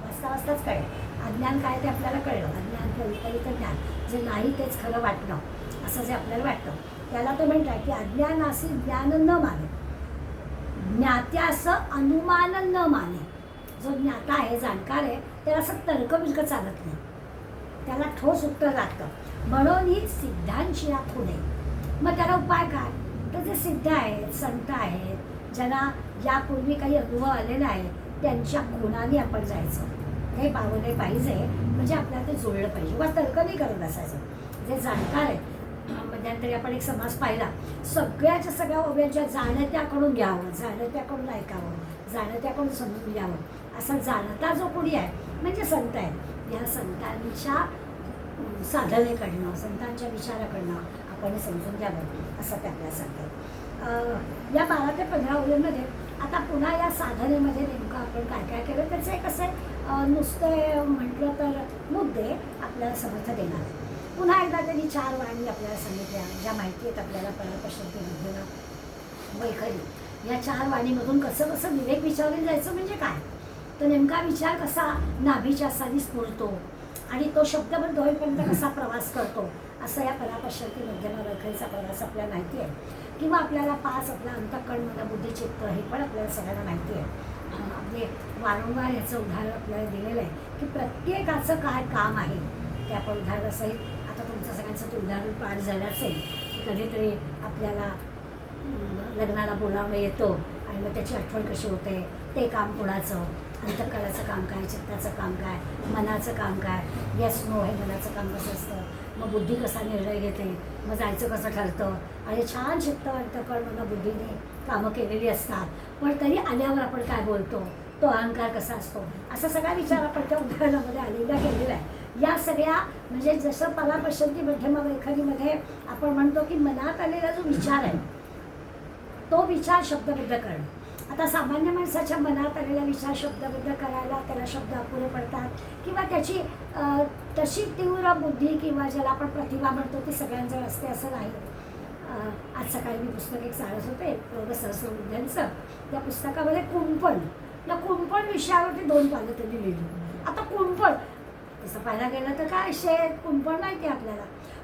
वाचता वाचताच कळेल अज्ञान काय ते आपल्याला कळलं. अज्ञान विपरीत ज्ञान, जे नाही तेच खरं वाटणं असं जे आपल्याला वाटतं त्याला ते म्हणतात की अज्ञानासी ज्ञान न माने, ज्ञात्यास अनुमान न माने. जो ज्ञाता आहे, जाणकार आहे, त्याला असं तर्कबिर्क चालत नाही, त्याला ठोस उत्तर लागतं. म्हणून ही सिद्धांची यात होणे. मग त्याला उपाय काय तर जे सिद्ध आहेत, संत आहेत, ज्यांना यापूर्वी काही अनुभव आलेला आहे त्यांच्या गुणांनी आपण जायचं. हे पावले पाहिजे म्हणजे आपल्याला ते जुळलं पाहिजे, वा तर्क नाही करत असायचं. जे जाणकार आहे, मध्यंतरी आपण एक समास पाहिला, सगळ्याच्या सगळ्या ओव्यांच्या जाणत्याकडून घ्यावं, जाणत्याकडून ऐकावं, जाणत्याकडून समजून घ्यावं. असा जाणता जो कोणी आहे म्हणजे संत आहे, या संतांच्या साधनेकडनं, संतांच्या विचाराकडनं आपण समजून घ्यावं असं ते आपल्याला सांगतात. या 12 ते 15 ओव्यांमध्ये आता पुन्हा या साधनेमध्ये नेमकं आपण काय काय केलं त्याचे कसे नुसते म्हटलं तर मुद्दे आपल्याला समर्थ देणार आहे. पुन्हा एकदा त्यांनी 4 वाणी आपल्याला सांगितल्या, ज्या माहिती आहेत आपल्याला परापश्चिम बुद्धीला वैखरी. या 4 वाणीमधून कसं कसं विवेक विचारले जायचं म्हणजे काय तर नेमका विचार कसा नाभीच्या साली स्फुरतो आणि तो शब्दबद्ध होईपर्यंत कसा प्रवास करतो, असं या परापश्चिम मध्यमा वैखरीचा प्रवास आपल्याला माहिती आहे. किंवा आपल्याला 5 आपला अंतःकरण मन बुद्धिचित्त हे पण आपल्याला सगळ्यांना माहिती आहे. म्हणजे वारंवार याचं उदाहरण आपल्याला दिलेलं आहे की प्रत्येकाचं काय काम आहे ते आपण उदाहरणासहित. आता तुमचं सगळ्यांचं ते उदाहरण पाठ झालं असेल की कधीतरी आपल्याला लग्नाला बोलावणं येतो आणि मग त्याची आठवण कशी होते, ते काम कोणाचं, अंतःकरणाचं काम काय, चित्ताचं काम काय, मनाचं काम काय, येस नो हे मनाचं काम कसं असतं, मग बुद्धी कसा निर्णय घेते, मग जायचं कसं ठरतं. आणि छान चित्त अंतःकरण मन बुद्धीने कामं केलेली असतात, पण तरी आल्यावर आपण काय बोलतो, तो अहंकार कसा असतो, असा सगळा विचार आपण त्या उदाहरणामध्ये आलेला केलेला आहे. या सगळ्या म्हणजे जसं परापश्चिम मध्यमा वैखरीमध्ये आपण म्हणतो की मनात आलेला जो विचार आहे तो विचार शब्दबद्ध करणं. आता सामान्य माणसाच्या मनात आलेला विचार शब्दबद्ध करायला त्याला शब्द अपुरे पडतात किंवा त्याची तशी तीव्र बुद्धी किंवा ज्याला आपण प्रतिभा म्हणतो ती सगळ्यांजवळ असते असं नाही. आज सकाळी मी पुस्तक एक चालत होते योग सहस्रबुद्ध्यांचं. त्या पुस्तकामध्ये कुंपण, या कुंपण विषयावरती 2 पानं त्यांनी लिहिली. आता कुंपण तसं पाहायला गेलं तर काय शेत कुंपण नाही ते आपल्याला,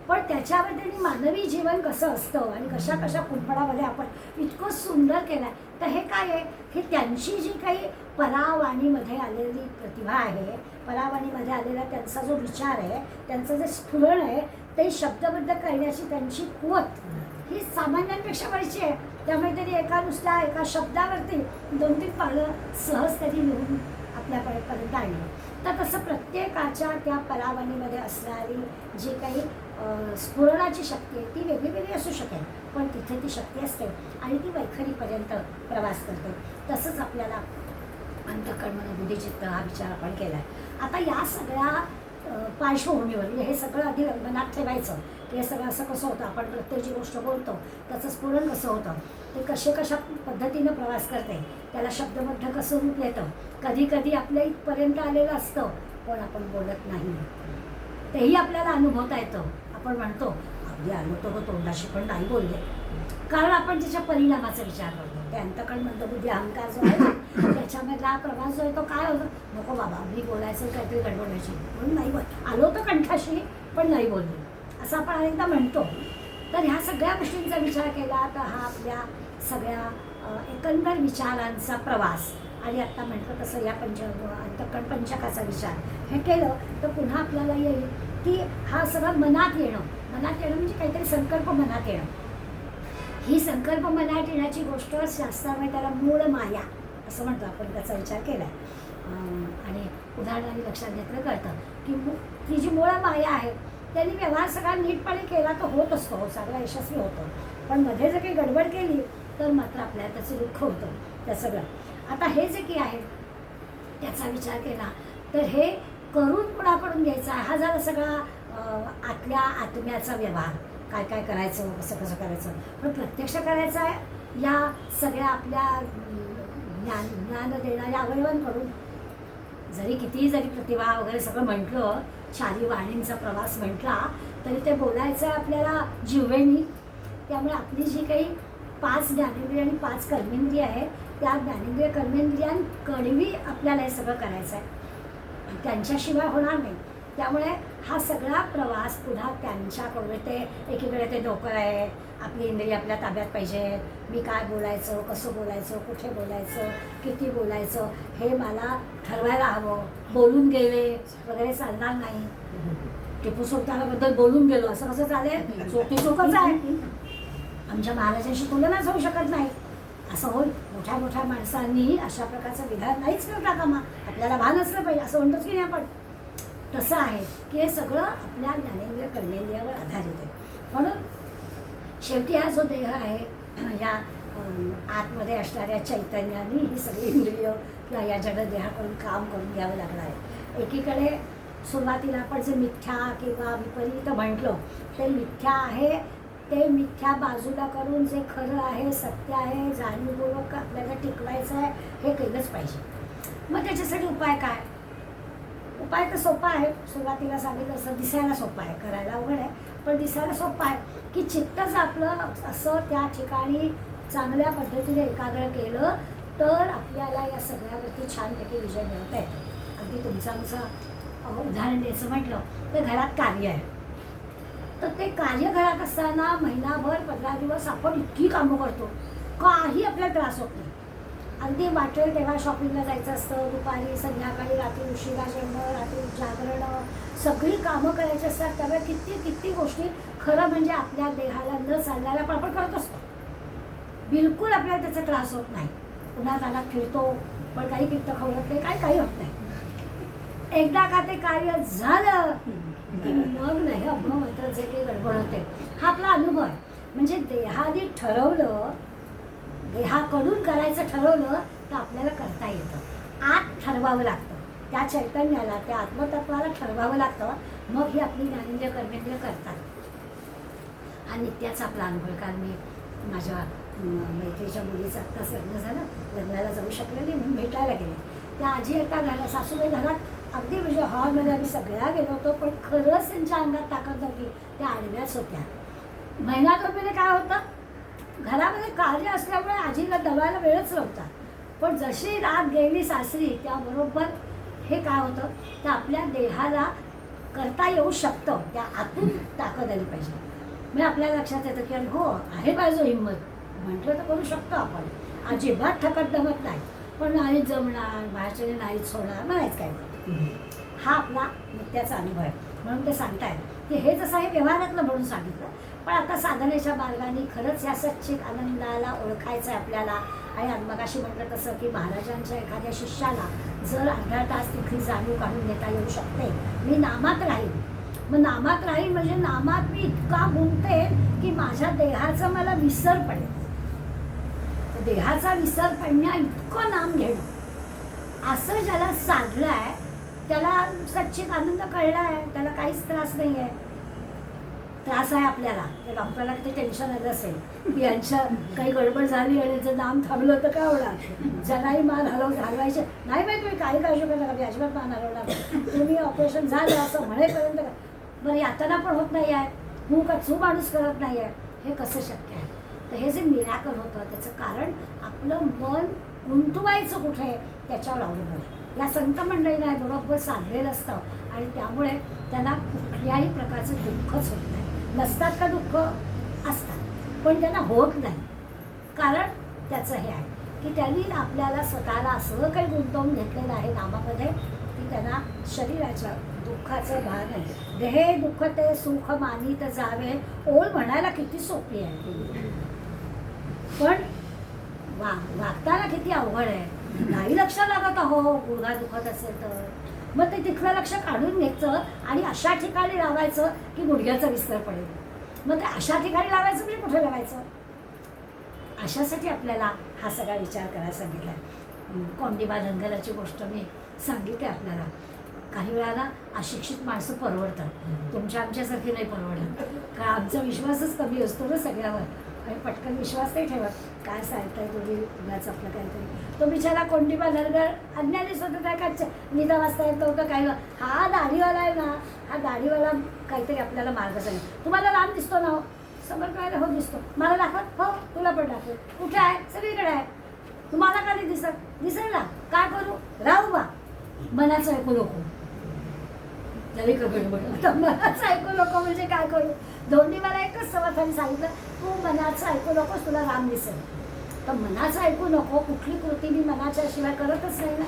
पण त्याच्यावर त्यांनी मानवी जीवन कसं असतं आणि कशा कशा कुंपणामध्ये आपण इतकं सुंदर केलं आहे. तर हे काय आहे की त्यांची जी काही परावाणीमध्ये आलेली प्रतिभा आहे, परावाणीमध्ये आलेला त्यांचा जो विचार आहे, त्यांचं जे स्फुरण आहे, ते शब्दबद्ध करण्याची त्यांची कुवत ही सामान्यांपेक्षा बरीचशी आहे. त्यामुळे त्यांनी एका शब्दावरती 2-3 पानं सहज त्यांनी लिहून आपल्यापर्यंत आणलं. तर तसं प्रत्येकाच्या त्या परावाणीमध्ये असणारी जी काही स्फुरणाची शक्ती आहे ती वेगळी वेगळी असू शकेल, पण तिथे ती शक्ती असते आणि ती वैखरीपर्यंत प्रवास करते. तसंच आपल्याला अंतःकरण बुद्धिचित्त हा विचार आपण केला आहे. आता या सगळ्या पार्श्वभूमीवर म्हणजे हे सगळं आधी मनात ठेवायचं की हे सगळं असं कसं होतं, आपण प्रत्येक जी गोष्ट बोलतो त्याचं स्फुरण कसं होतं, ते कशा पद्धतीनं प्रवास करते, त्याला शब्दबद्ध कसं रूप येतं. कधी कधी आपल्या इथपर्यंत आलेलं असतं पण आपण बोलत नाही, तेही आपल्याला अनुभवता येतं. आपण म्हणतो अगदी आलो तो तोंडाशी पण नाही बोलले, कारण आपण त्याच्या परिणामाचा विचार करतो. ते अंतःकरण मंदबुद्धी अहंकार जो आहे त्याच्यामधला प्रवास जो आहे तो काय होतो, नको बाबा मी बोलायचं काहीतरी गडबड व्हायची म्हणून नाही बोल, आलो तर कंठाशी पण नाही बोलले, असं आपण अनेकदा म्हणतो. तर ह्या सगळ्या गोष्टींचा विचार केला तर हा आपल्या सगळ्या एकंदर विचारांचा प्रवास आणि आत्ता म्हटलं तसं या अंतःकरण पंचकाचा विचार हे केलं तर पुन्हा आपल्याला येईल की हा सगळं मनात येणं म्हणजे काहीतरी संकल्प मनात येणं. ही संकल्प मनात येण्याची गोष्ट शास्त्रामध्ये त्याला मूळ माया असं म्हणतो आपण, त्याचा विचार केला आणि उदाहरणाने लक्षात घेतलं कळतं की ती जी मूळ माया आहे त्यांनी व्यवहार सगळा नीटपणे केला तर होत असतो, सगळा यशस्वी होतो. पण मध्ये जर काही गडबड केली तर मात्र आपल्याला त्याचं दुःख होतं त्या सगळं. आता हे जे की आहे त्याचा विचार केला तर हे करून कुणाकडून घ्यायचा हा झाला सगळा आतल्या आत्म्याचा व्यवहार, काय काय करायचं, कसं करायचं. पण प्रत्यक्ष करायचा आहे या सगळ्या आपल्या ज्ञान देणाऱ्या अवयवांकडून. जरी प्रतिभा वगैरे सगळं म्हटलं, चारी वाणींचा प्रवास म्हटला तरी ते बोलायचं आहे आपल्याला जिव्हेनी. त्यामुळे आपली जी काही 5 ज्ञानेंद्रिय आणि 5 कर्मेंद्रिय आहे त्या ज्ञानेंद्रिय कर्मेंद्रियांकडवी आपल्याला हे सगळं करायचं आहे, त्यांच्याशिवाय होणार नाही. त्यामुळे हा सगळा प्रवास पुन्हा त्यांच्याकडे ते एकीकडे ते डोकं आहे, आपली इंद्रिय आपल्या ताब्यात पाहिजे, मी काय बोलायचं, कसं बोलायचं, कुठे बोलायचं, किती बोलायचं हे मला ठरवायला हवं. बोलून गेले वगैरे चालणार नाही. टिपू सुलतानाबद्दल बोलून गेलो असं कसं चालेल, चोखच आहे. आमच्या महाराजांशी तुलनाच होऊ शकत नाही असं होईल. मोठ्या माणसांनी अशा प्रकारचं विधान नाहीच करता कामा, आपल्याला भान असलं पाहिजे असं म्हणतोच की नाही आपण. तसं आहे की हे सगळं आपल्या ज्ञानेंद्रिय कर्मेंद्रियावर आधारित आहे. म्हणून शेवटी हा जो देह आहे या आतमध्ये असणाऱ्या चैतन्याने ही सगळी इंद्रिय किंवा या जडदेहाकडून काम करून घ्यावं लागणार आहे. एकीकडे सुरुवातीला आपण जे मिथ्या किंवा विपरीत म्हटलं ते मिथ्या आहे, ते मिथ्या बाजूला करून जे खरं आहे, सत्य आहे, जाणीवपूर्वक आपल्याला टिकवायचं आहे हे केलंच पाहिजे. मग त्याच्यासाठी उपाय काय? उपाय तर सोपा आहे. सुरुवातीला सांगितलं असं दिसायला सोपं आहे, करायला अवघड आहे पण दिसायला सोपं आहे की चित्तच आपलं असं त्या ठिकाणी चांगल्या पद्धतीने एकाग्र केलं तर आपल्याला या सगळ्यावरती छानपैकी विजय मिळवता येतो. अगदी तुमचं आमचं उदाहरण द्यायचं म्हटलं तर घरात कार्य आहे, तर ते कार्य घरात असताना महिनाभर 15 दिवस आपण इतकी कामं करतो, काही आपल्याला त्रास होत नाही. अगदी वाटेल तेव्हा शॉपिंगला जायचं असतं, दुपारी संध्याकाळी रात्री उशिरा जेवणं, रात्री जागरणं, सगळी कामं करायची असतात. त्यामुळे किती गोष्टी खरं म्हणजे आपल्या देहाला न चालणाऱ्या पण आपण करत असतो. बिलकुल आपल्याला त्याचा त्रास होत नाही. पुन्हा त्याला फिरतो पण काही पित्त खवळत नाही, काही होत नाही. एकदा का ते कार्य झालं मग नाही अभंग मात्र जे काही गडबड होते. हा आपला अनुभव आहे. म्हणजे देहाने ठरवलं, देहाकडून करायचं ठरवलं तर आपल्याला करता येतं. आत ठरवावं लागतं, त्या चैतन्याला, त्या आत्मतत्वाला ठरवावं लागतं, मग ही आपली ज्ञानेंद्रिय कर्मेंद्रिय करतात. हा नित्याचा आपला अनुभव. कारण मी माझ्या मैत्रीच्या मुलीचं आत्ताच लग्न झालं, लग्नाला जाऊ शकले नाही म्हणून भेटायला गेले. त्या आजी एका घरात, सासूबाई घरात अगदी म्हणजे हॉलमध्ये आम्ही सगळ्या गेलो होतो पण खरंच त्यांच्या अंगात ताकद नव्हती, त्या आडव्याच होत्या. महिनाभर काय होतं, घरामध्ये कार्य असल्यामुळे आजीला दबायला वेळच नव्हता. पण जशी रात गेली सासरी त्याबरोबर हे काय होतं तर आपल्या देहाला करता येऊ शकतं, त्या आतून ताकद आली पाहिजे. म्हणजे आपल्या लक्षात येतं की हो आहे बाजू हिंमत, म्हटलं तर करू शकतो आपण. अजिबात थकत दमत नाही, पण नाहीच जमणार, बाहेरच्याने नाहीच होणार, म्हणायच काय. हा आपला नित्याचा अनुभव आहे. म्हणून ते सांगतायत की हे जसं हे व्यवहारातलं म्हणून सांगितलं, पण आता साधनेच्या मार्गाने खरंच या सच्चित आनंदाला ओळखायचं आहे आपल्याला. आणि मगाशी म्हटलं तसं की महाराजांच्या एखाद्या शिष्याला जर अर्धा तास तिथली जाणीव काढून घेता येऊ शकते, मी नामात राहील. मग नामात राहील म्हणजे नामात मी इतका गुंतते की माझ्या देहाचा मला विसर पडेल. देहाचा विसर पडण्या इतकं नाम घेणं, असं ज्याला साधलंय त्याला सच्चित आनंद कळलाय, त्याला काहीच त्रास नाही आहे. त्रास आहे आपल्याला, त्या डॉक्टरला किती टेन्शन आलं असेल की यांच्या काही गडबड झाली आणि याचं नाम थांबलं तर काय होणार. ज्यालाही मान हलवायचे नाही, माहीत तुम्ही काही काळजी करू नका, मी अजिबात मान हलवणार नाही, तुम्ही ऑपरेशन झालं असं म्हणेपर्यंत बरं यातना पण होत नाही आहे, हू कचू माणूस करत नाही आहे, हे कसं शक्य आहे. तर हे जे निराकरण होतं त्याचं कारण आपलं मन गुंतवायचं कुठे त्याच्यावर अवलंबून आहे. या संत मंडळींना बरोबर साधलेलं असतं आणि त्यामुळे त्यांना कुठल्याही प्रकारचं दुःखच होत नाही. नसतात का दुःख? असतात, पण त्यांना होत नाही. कारण त्याचं हे आहे की त्यांनी आपल्याला स्वतःला असं काही गुंतवून घेतलेलं आहे नामामध्ये की त्यांना शरीराच्या दुःखाचं भान आहे. देहे दुःख ते सुख मानित जावे, ओळ म्हणायला किती सोपी आहे, पण वागताना किती अवघड आहे. नाही लक्ष लागत अहो, गुडघा दुखत असेल तर मग ते तिथलं लक्ष काढून घ्यायचं आणि अशा ठिकाणी लावायचं की गुडघ्याचा विस्तार पडेल. मग ते अशा ठिकाणी लावायचं म्हणजे कुठे लावायचं, अशासाठी आपल्याला हा सगळा विचार करायला सांगितला. कोंडीबा धनगराची गोष्ट मी सांगितली आपल्याला. काही वेळाला अशिक्षित माणसं परवडतात, तुमच्या आमच्यासारखी नाही परवडत, कारण आमचा विश्वासच कमी असतो ना सगळ्यावर, आणि पटकन विश्वास नाही ठेवत. काय सांगताय तुम्ही उगाच आपलं काहीतरी. तो बिचारा कोंडीबा धनगर अज्ञानीच होतं, काय काय निदा वाजता येत नव्हतं काही. हा दाढीवाला आहे ना, हा दाढीवाला काहीतरी आपल्याला मार्ग सांगेल. तुम्हाला लांब दिसतो ना, हो समोर काय, हो दिसतो, मला दाखवत, हो तुला पण दाखव, कुठे आहे, सगळीकडे आहे, तुम्हाला का नाही दिसत, दिसेल ना, काय करू, राहू बा, मनाचं ऐकू नको. तरी आता मनाचं ऐकू नको म्हणजे काय करू. धोंडी मला एकच समर्थाने सांगितलं, तू मनाचं ऐकू नकोस, तुला राम दिसेल. तर मनाचं ऐकू नको, कुठली कृती मी मनाच्या शिवाय करतच नाही ना.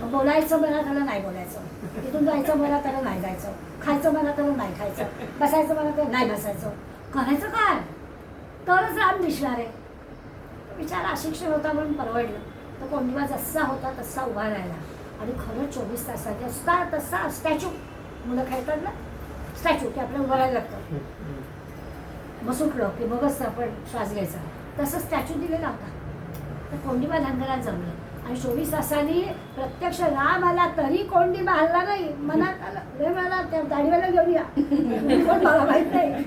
मग बोलायचं मनात आलं नाही बोलायचं, तिथून जायचं मनात आलं नाही जायचं, खायचं मनात आलं नाही खायचं, बसायचं मनात आलं नाही बसायचं, करायचं काय, तरच राम दिसणार आहे. विचार अशिक्षित होता म्हणून परवडलं. तर कोंडीबा जसा होता तसा उभा राहिला आणि खरं 24 तासाचे असता तसा स्टॅच्यू, मुलं खेळतात ना स्टॅच्यू, ते आपल्याला उभं राहायला लागतं, मग सुटलं की मगच आपण श्वास घ्यायचा, तसं स्टॅच्यू दिलेला होता. तर कोंडीबा धनगरात जमलं आणि 24 तासांनी प्रत्यक्ष राम आला तरी कोंडीबा हल्ला नाही. मनात आलं, रे मला त्या गाडीवाला घेऊन या, पण मला माहीत नाही.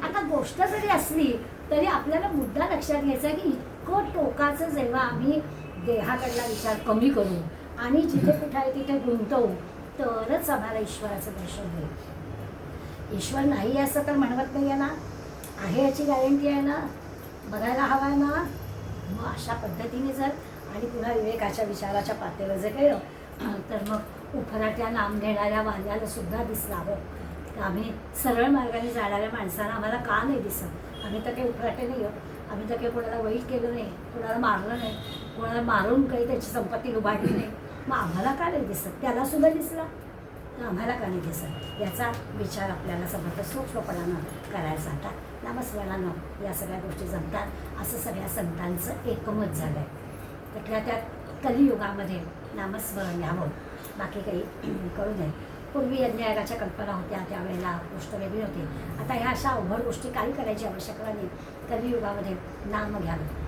आता गोष्ट जरी असली तरी आपल्याला मुद्दा लक्षात घ्यायचा की इतकं टोकाचं जेव्हा आम्ही देहाकडला विचार कमी करू आणि जिथे कुठे आहे तिथे गुंतवू, तरच आम्हाला ईश्वराचं दर्शन होईल. ईश्वर नाही असं तर म्हणवत नाही आहे ना, आहे याची गॅरंटी आहे ना, बघायला हवा आहे ना. मग अशा पद्धतीने जर आणि पुन्हा विवेकाच्या विचाराच्या पातळीवर जर केलं तर मग उफराट्या नाम घेणाऱ्या वाल्याला सुद्धा दिसलावं. तर आम्ही सरळ मार्गाने जाणाऱ्या माणसांना आम्हाला का नाही दिसत. आम्ही तर काही उफराटे नाही आहोत, आम्ही तर काही कोणाला वाईट केलं नाही, कोणाला मारलं नाही, कोणाला मारून काही त्याची संपत्ती उभारली नाही. मग आम्हाला का नाही दिसत, त्याला सुद्धा दिसला तर आम्हाला का नाही दिसत, याचा विचार आपल्याला समर्थ सूक्ष्मपणानं करायचा. आता नामस्मरणानं या सगळ्या गोष्टी जमतात असं सगळ्या संतांचं एकमत झालं आहे. त्यातल्या त्यात कलियुगामध्ये नामस्मरण घ्यावं, बाकी काही करू नये. पूर्वी यज्ञयागाच्या कल्पना होत्या, त्यावेळेला गोष्ट वेगळी होती. आता ह्या अशा अवघड गोष्टी काही करायची आवश्यकता नाही. कलियुगामध्ये नाम घ्यावं.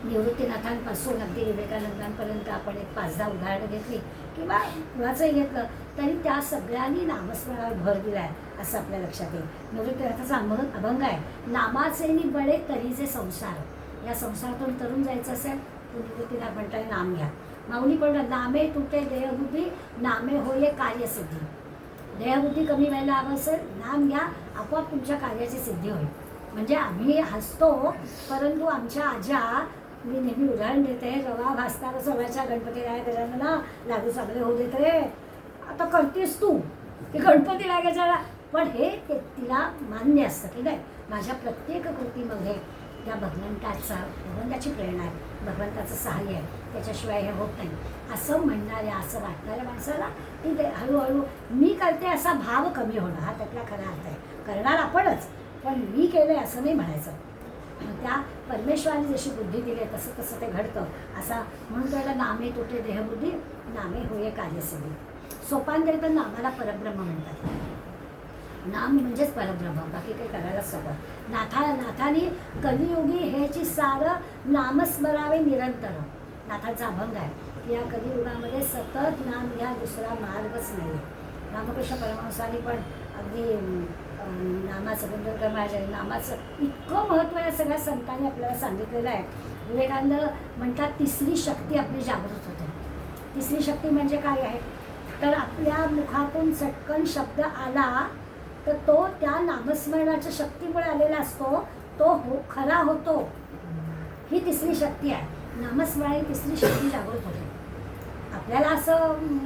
निवृत्तीनाथांपासून अगदी विवेकानंदांपर्यंत आपण एक 5-10 उदाहरणं घेतली किंवा कुणाचंही घेतलं तरी त्या सगळ्यांनी नामस्मरणावर भर दिला आहे असं आपल्या लक्षात येईल. निवृत्तीनाथाचा अभंग आहे, नामाचे बळे तरीचे संसार. या संसारातून तरुण जायचं असेल तर निवृत्तीनाथ म्हणताय नाम घ्या. माऊली पण नामे तुटे देहबुद्धी, नामे होय कार्यसिद्धी. देहबुद्धी कमी व्हायला हवं असेल, नाम घ्या, आपोआप तुमच्या कार्याची सिद्धी होईल. म्हणजे आम्ही हसतो, परंतु आमच्या आज्या, मी नेहमी उदाहरण देते, रवा भासताना सगळ्याच्या गणपती राय गजानना लाडू चांगले होऊ देत रे. आता करतेस तू की गणपती राय गजाला, पण हे तिला मान्य असतं की नाही, माझ्या प्रत्येक कृतीमध्ये त्या भगवंताची प्रेरणा आहे, भगवंताचं सहाय्य आहे, त्याच्याशिवाय हे होत नाही असं म्हणणाऱ्या, असं वाटणाऱ्या माणसाला ती हळूहळू मी करते असा भाव कमी होणं हा त्यातला खरा अर्थ आहे. करणार आपणच, पण मी केलंय असं नाही म्हणायचं. त्या परमेश्वराने जशी बुद्धी दिली आहे तसं तसं ते घडतं. असा म्हणून त्याला नामे तुटे देहबुद्धी, नामे होये कार्यसिद्धी. सोपान तर नामाला परब्रह्म म्हणतात. नाम म्हणजेच परब्रह्म, बाकी काही करायलाच सगळं. नाथाने कलियुगी ह्याची सारं नामस्मरावे निरंतर. नाथाचा अभंग आहे की या कलियुगामध्ये सतत नाम घ्या, दुसरा मार्गच नाही. रामकृष्ण परमहंसांनी पण अगदी नामाचं नामाचं इतकं महत्त्व या सगळ्या संतांनी आपल्याला सांगितलेलं आहे. विवेकानंद म्हणतात तिसरी शक्ती आपली जागृत होते. तिसरी शक्ती म्हणजे काय आहे तर आपल्या मुखातून चटकन शब्द आला तर तो त्या नामस्मरणाच्या शक्तीमुळे आलेला असतो, तो खरा होतो. ही तिसरी शक्ती आहे. नामस्मरणाची तिसरी शक्ती जागृत होते. आपल्याला असं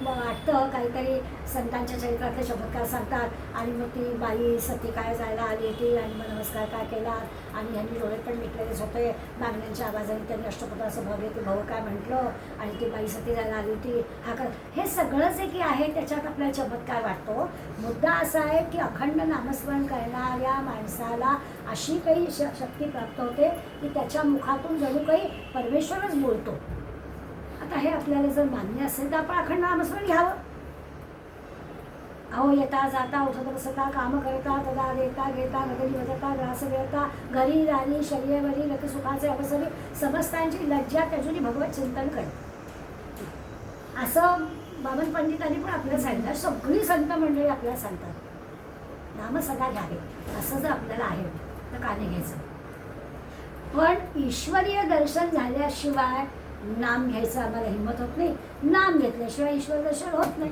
वाटतं काहीतरी संतांच्या चरित्रातले चमत्कार सांगतात आणि मग ती बाई सती काय जायला आली होती आणि मग नमस्कार काय केला आणि ह्यांनी डोळे पण मिटलेलेच होते, मागण्यांच्या आवाजाने त्यांनी अष्टपदाचं भव्य ते भव काय म्हटलं आणि ती बाई सती जायला आली होती हा कर. हे सगळं जे की आहे त्याच्यात आपल्याला चमत्कार वाटतो. मुद्दा असा आहे की अखंड नामस्मरण करणाऱ्या माणसाला अशी काही शक्ती प्राप्त होते की त्याच्या मुखातून जणू काही परमेश्वरच बोलतो. आता हे आपल्याला जर मान्य असेल तर आपण अखंड नामस्मरण घ्यावं. अहो येता जाता उठत बसता काम करता तदा देता घेता नगरी वजता ग्रास वेळता घरी राणी शरीरवरी लकी सुखाचे अवसरी समस्तांची लज्जा त्याजुनी भगवत चिंतन कर. असं बामन पंडितांनी पण आपल्याला सांगितलं. सगळी संत मंडळी आपल्याला सांगतात नाम सदा घ्यावे. असं जर आपल्याला आहे तर का नाही घ्यायचं. पण ईश्वरीय दर्शन झाल्याशिवाय नाम घ्यायचं आम्हाला हिंमत होत नाही. नाम घेतल्याशिवाय ईश्वर दर्शन होत नाही.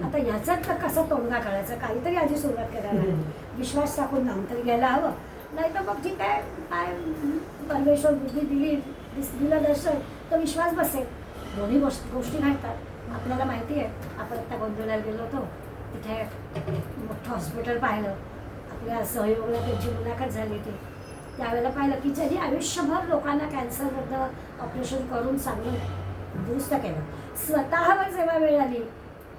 आता ह्याच्यात तर कसा तोडगा काढायचा, काहीतरी आधी सुरुवात करायला हवी. विश्वास टाकून नाम तरी घ्यायला हवं. नाही तर मग ठीक आहे, काय परमेश्वर बुद्धी दिलं दर्शन तर विश्वास बसेल. दोन्ही गोष्टी घडतात. आपल्याला माहिती आहे, आपण आत्ता गोंधळाला गेलो होतो, तिथे मोठं हॉस्पिटल पाहिलं. आपल्या सहयोगाला त्यांची मुलाखत झाली होती. त्यावेळेला पाहिलं की ज्यांनी आयुष्यभर लोकांना कॅन्सरबद्दल ऑपरेशन करून चांगलं दुरुस्त केलं, स्वतःवर जेव्हा वेळ आली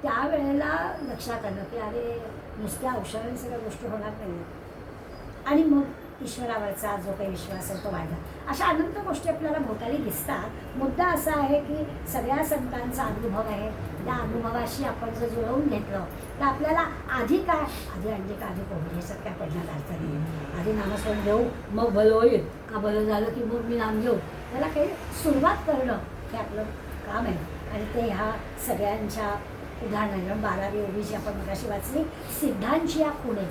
त्यावेळेला लक्षात आलं की अरे नुसत्या औषधाने सगळ्या गोष्टी होणार नाही. आणि मग ईश्वरावरचा जो काही विश्वास आहे तो वाढला. अशा अनंत गोष्टी आपल्याला भोवताली दिसतात. मुद्दा असा आहे की सगळ्या संतांचा अनुभव आहे. त्या अनुभवाशी आपण जर जुळवून घेतलं तर आपल्याला आधी काय, आधी अंडी का आधी कोंबडी हे सगळ्या पडण्यात अर्थ नाही. आधी नामस्मरण घेऊ मग भलं होईल का, भलं झालं की मग मी नाम घेऊ. त्याला काही सुरुवात करणं हे आपलं काम आहे. आणि ते ह्या सगळ्यांच्या उदाहरण 12वी ओवी जी आपण मगाशी वाचली, सिद्धांची या खुणे,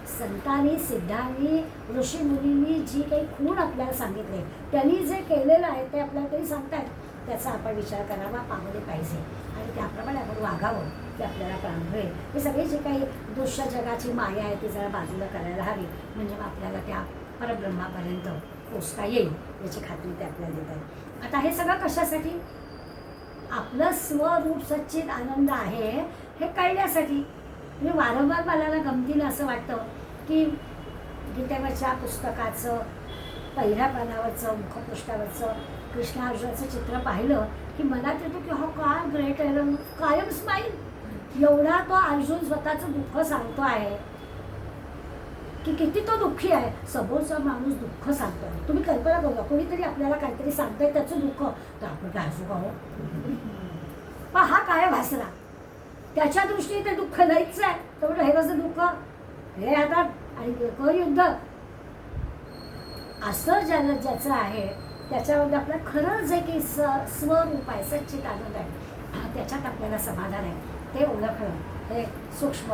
संतांनी सिद्धांनी ऋषीमुनींनी जी काही खूण आपल्याला सांगितले, त्यांनी जे केलेलं आहे ते आपल्याला तरी सांगतायत. त्याचा आपण विचार करावा, पावले पाहिजे आणि त्याप्रमाणे आपण वागावं की आपल्याला प्राण होईल. हे सगळी जी काही दृश्य जगाची माया आहे ती जरा बाजूला करायला हवी, म्हणजे मग आपल्याला त्या परब्रह्मापर्यंत पोचता येईल याची खात्री ते आपल्याला देतात. आता हे सगळं कशासाठी? आपलं स्वरूप सच्चित आनंद आहे हे कळण्यासाठी. म्हणजे वारंवार मला गमतीनं असं वाटतं की गीतेवरच्या पुस्तकाचं पहिल्या पानावरचं मुखपृष्ठावरचं कृष्णार्जुनाचं चित्र पाहिलं की मनात येतो की हो काय ग्रेट आहे, कायम स्माईल. एवढा तो अर्जुन स्वतःचं दुःख सांगतो आहे की किती तो दुःखी आहे. समोरचा माणूस दुःख सांगतोय. तुम्ही कल्पना करा, कोणीतरी आपल्याला काहीतरी सांगतंय त्याचं दुःख, तर आपण काय असू का हो, पण हा काय भासला, त्याच्या दृष्टीने ते दुःख नाहीच आहे. तर हे कसं दुःख, हे आता आणि युद्ध असं ज्याचं आहे त्याच्यामध्ये आपलं खरं जे काही स्वरूप आहे, सच्चित आनंद आहे, त्याच्यात आपल्याला समाधान आहे. ते ओळखणं हे सूक्ष्म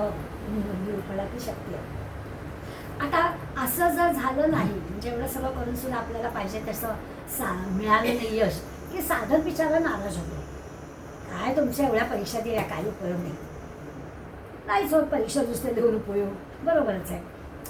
निरूपणाची शक्ती आहे. आता असं जर झालं नाही, म्हणजे एवढं सगळं करून सुद्धा आपल्याला पाहिजे तसं मिळालं नाही यश, की साधक बिचारा नाराज होतो. काय तुमच्या एवढ्या परीक्षा दिल्या, काही उपयोग नाहीच होत. परीक्षा दुसऱ्या देऊन उपयोग, बरोबरच आहे,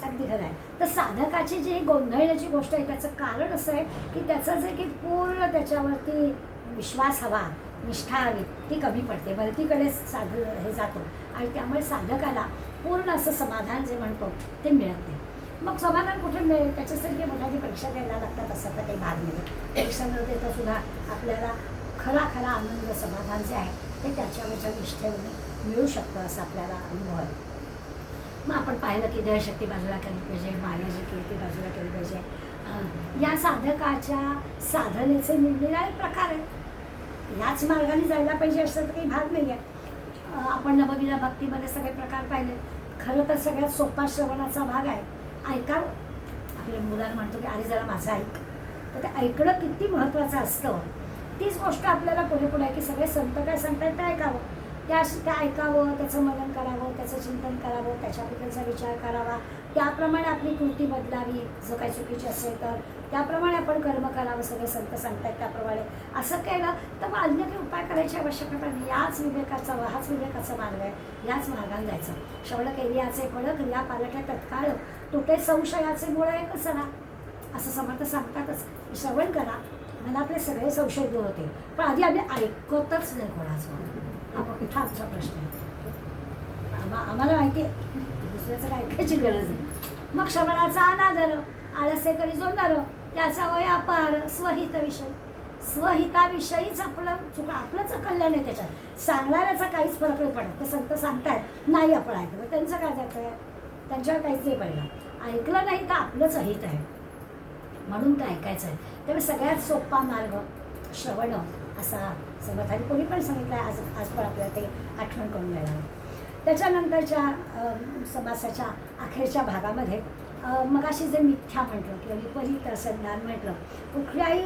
अगदी खरं आहे. तर साधकाची जी गोंधळण्याची गोष्ट आहे त्याचं कारण असं आहे की त्याचं जे की पूर्ण त्याच्यावरती विश्वास हवा, निष्ठा हवी, ती कमी पडते. भलतीकडे हे जातो आणि त्यामुळे साधकाला पूर्ण असं समाधान जे म्हणतो ते मिळत नाही. मग समाधान कुठे मिळेल? त्याच्यासाठी मोठ्याची परीक्षा द्यायला लागतात असं तर काही भाग नाही. परीक्षा न देता सुद्धा आपल्याला खरा खरा आनंद समाधान जे आहे ते त्याच्यावरच्या निष्ठेने मिळू शकतं असं आपल्याला अनुभव आहे. मग आपण पाहिलं की देहशक्ती बाजूला केली पाहिजे, माया जी केली ती बाजूला केली पाहिजे. या साधकाच्या साधनेचे निरनिराळे प्रकार आहेत. याच मार्गाने जायला पाहिजे असं तर काही भाग नाही आहे. आपण नवविधा भक्तीमध्ये सगळे प्रकार पाहिले. खरं तर सगळ्यात सोपा श्रवणाचा भाग आहे. ऐकावं. आपल्या मुलांना म्हणतो की अरे जरा माझं ऐक, तर ते ऐकणं किती महत्त्वाचं असतं. तीच गोष्ट आपल्याला पुढे पुढे आहे की सगळे संत काय सांगतात ते ऐकावं. त्या ऐकावं, त्याचं मनन करावं, त्याचं चिंतन करावं, त्याच्याबद्दलचा विचार करावा, त्याप्रमाणे आपली कृती बदलावी. जो काही चुकीची असेल तर त्याप्रमाणे आपण कर्म करावं. सगळे संत सांगतात त्याप्रमाणे असं केलं तर मग अन्य काही उपाय करायची आवश्यकता नाही. हाच विवेकाचा मार्ग आहे. याच मार्गाने जायचं. श्रवण केल्याचे फळ क्रिया पालट्या तत्काळ तुटे संशयाचे मुळ एकच ना, असं समर्थ सांगतातच. श्रवण करा, मनातले सगळे संशय दूर होते. पण आधी आम्ही ऐकतच नाही कोणाचं. हा मोठा आमचा प्रश्न आहे. आम्हाला माहिती आहे दुसऱ्याचं काय ऐकायची गरज नाही. मग श्रवणाचा अनादर, आळसे करी जोडणार, त्याचा वय अपार, स्वहिताविषयीच आपलंच कल्याण आहे. त्याच्यात सांगणाऱ्याचा काहीच फरक नाही पडत. ते संत सांगतायत नाही आपण ऐकलं, त्यांचं काय जातं, त्यांच्यावर काहीच नाही पडलं. ऐकलं नाही तर आपलंच अहित आहे, म्हणून ते ऐकायचं आहे. त्यामुळे सगळ्यात सोपा मार्ग श्रवण असा समर्थाने कोणी पण सांगितलं आहे. आज पण आपल्याला ते आठवण करून द्यायला. त्याच्यानंतरच्या समासाच्या अखेरच्या भागामध्ये मगाशी जे मिथ्या म्हटलं किंवा विपरीत संज्ञान म्हटलं, कुठल्याही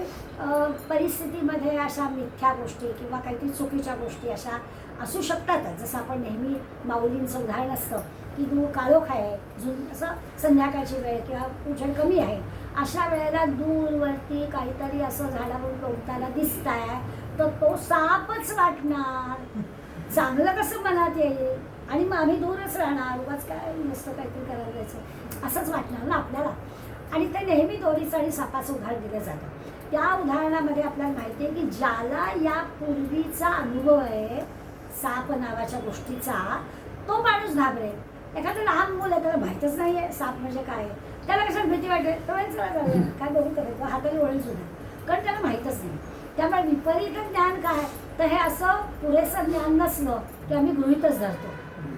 परिस्थितीमध्ये अशा मिथ्या गोष्टी किंवा काहीतरी चुकीच्या गोष्टी अशा असू शकतातच. जसं आपण नेहमी माऊलींचं उदाहरण असतं की दूर काळोख आहे, असं संध्याकाळची वेळ किंवा उजेड कमी आहे, अशा वेळेला दूरवरती काहीतरी असं झाडावरून लोटताना दिसत आहे तर तो सापच वाटणार. चांगलं कसं मनात येईल आणि मग आम्ही दूरच राहणार, उगाच काय नसतं काहीतरी करायला जायचं असंच वाटणार ना आपल्याला. आणि ते नेहमी दोरीचं आणि सापाचं उदाहरण दिलं जातं. त्या उदाहरणामध्ये आपल्याला माहिती आहे की ज्याला या पूर्वीचा अनुभव आहे साप नावाच्या गोष्टीचा, तो माणूस घाबरेल. एखादं लहान मुलं आहे, त्याला माहीतच नाही आहे साप म्हणजे काय, त्याला कशाला भीती वाटेल, तर चला जाऊया काय बघू करायचं, हाताने ओळख सुद्धा, कारण त्याला माहीतच नाही. त्यामुळे विपरीत ज्ञान काय, तर हे असं पुरेसं ज्ञान नसलं की आम्ही गृहीतच धरतो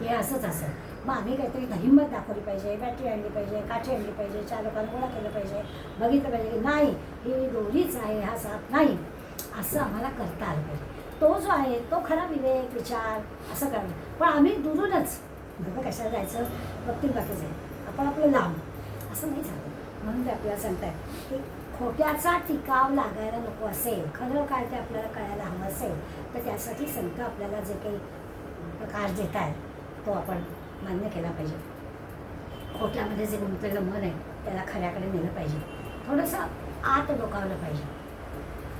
हे असंच असं. मग आम्ही काहीतरी हिंमत दाखवली पाहिजे, बॅटरी आणली पाहिजे, काठी आणली पाहिजे, 4 लोकांना गोळा केलं पाहिजे, बघितलं पाहिजे की नाही ही दोरीच आहे, हा साप नाही, असं आम्हाला करता आलं पाहिजे. तो जो आहे तो खरा विवेक विचार असं करणं. पण आम्ही दुरूनच बघा कशाला जायचं, बघतील बाकीच आहे, आपण आपलं लांब असं नाही झालं. म्हणून ते आपल्याला सांगतात की खोट्याचा टिकाव लागायला नको असेल, खरं काय ते आपल्याला कळायला हवं असेल तर त्यासाठी संत आपल्याला जे काही प्रकाश देत आहेत तो आपण मान्य केला पाहिजे. खोट्यामध्ये जे गुंतलेलं मन आहे त्याला खऱ्याकडे नेलं पाहिजे, थोडंसं आत डोकावलं पाहिजे,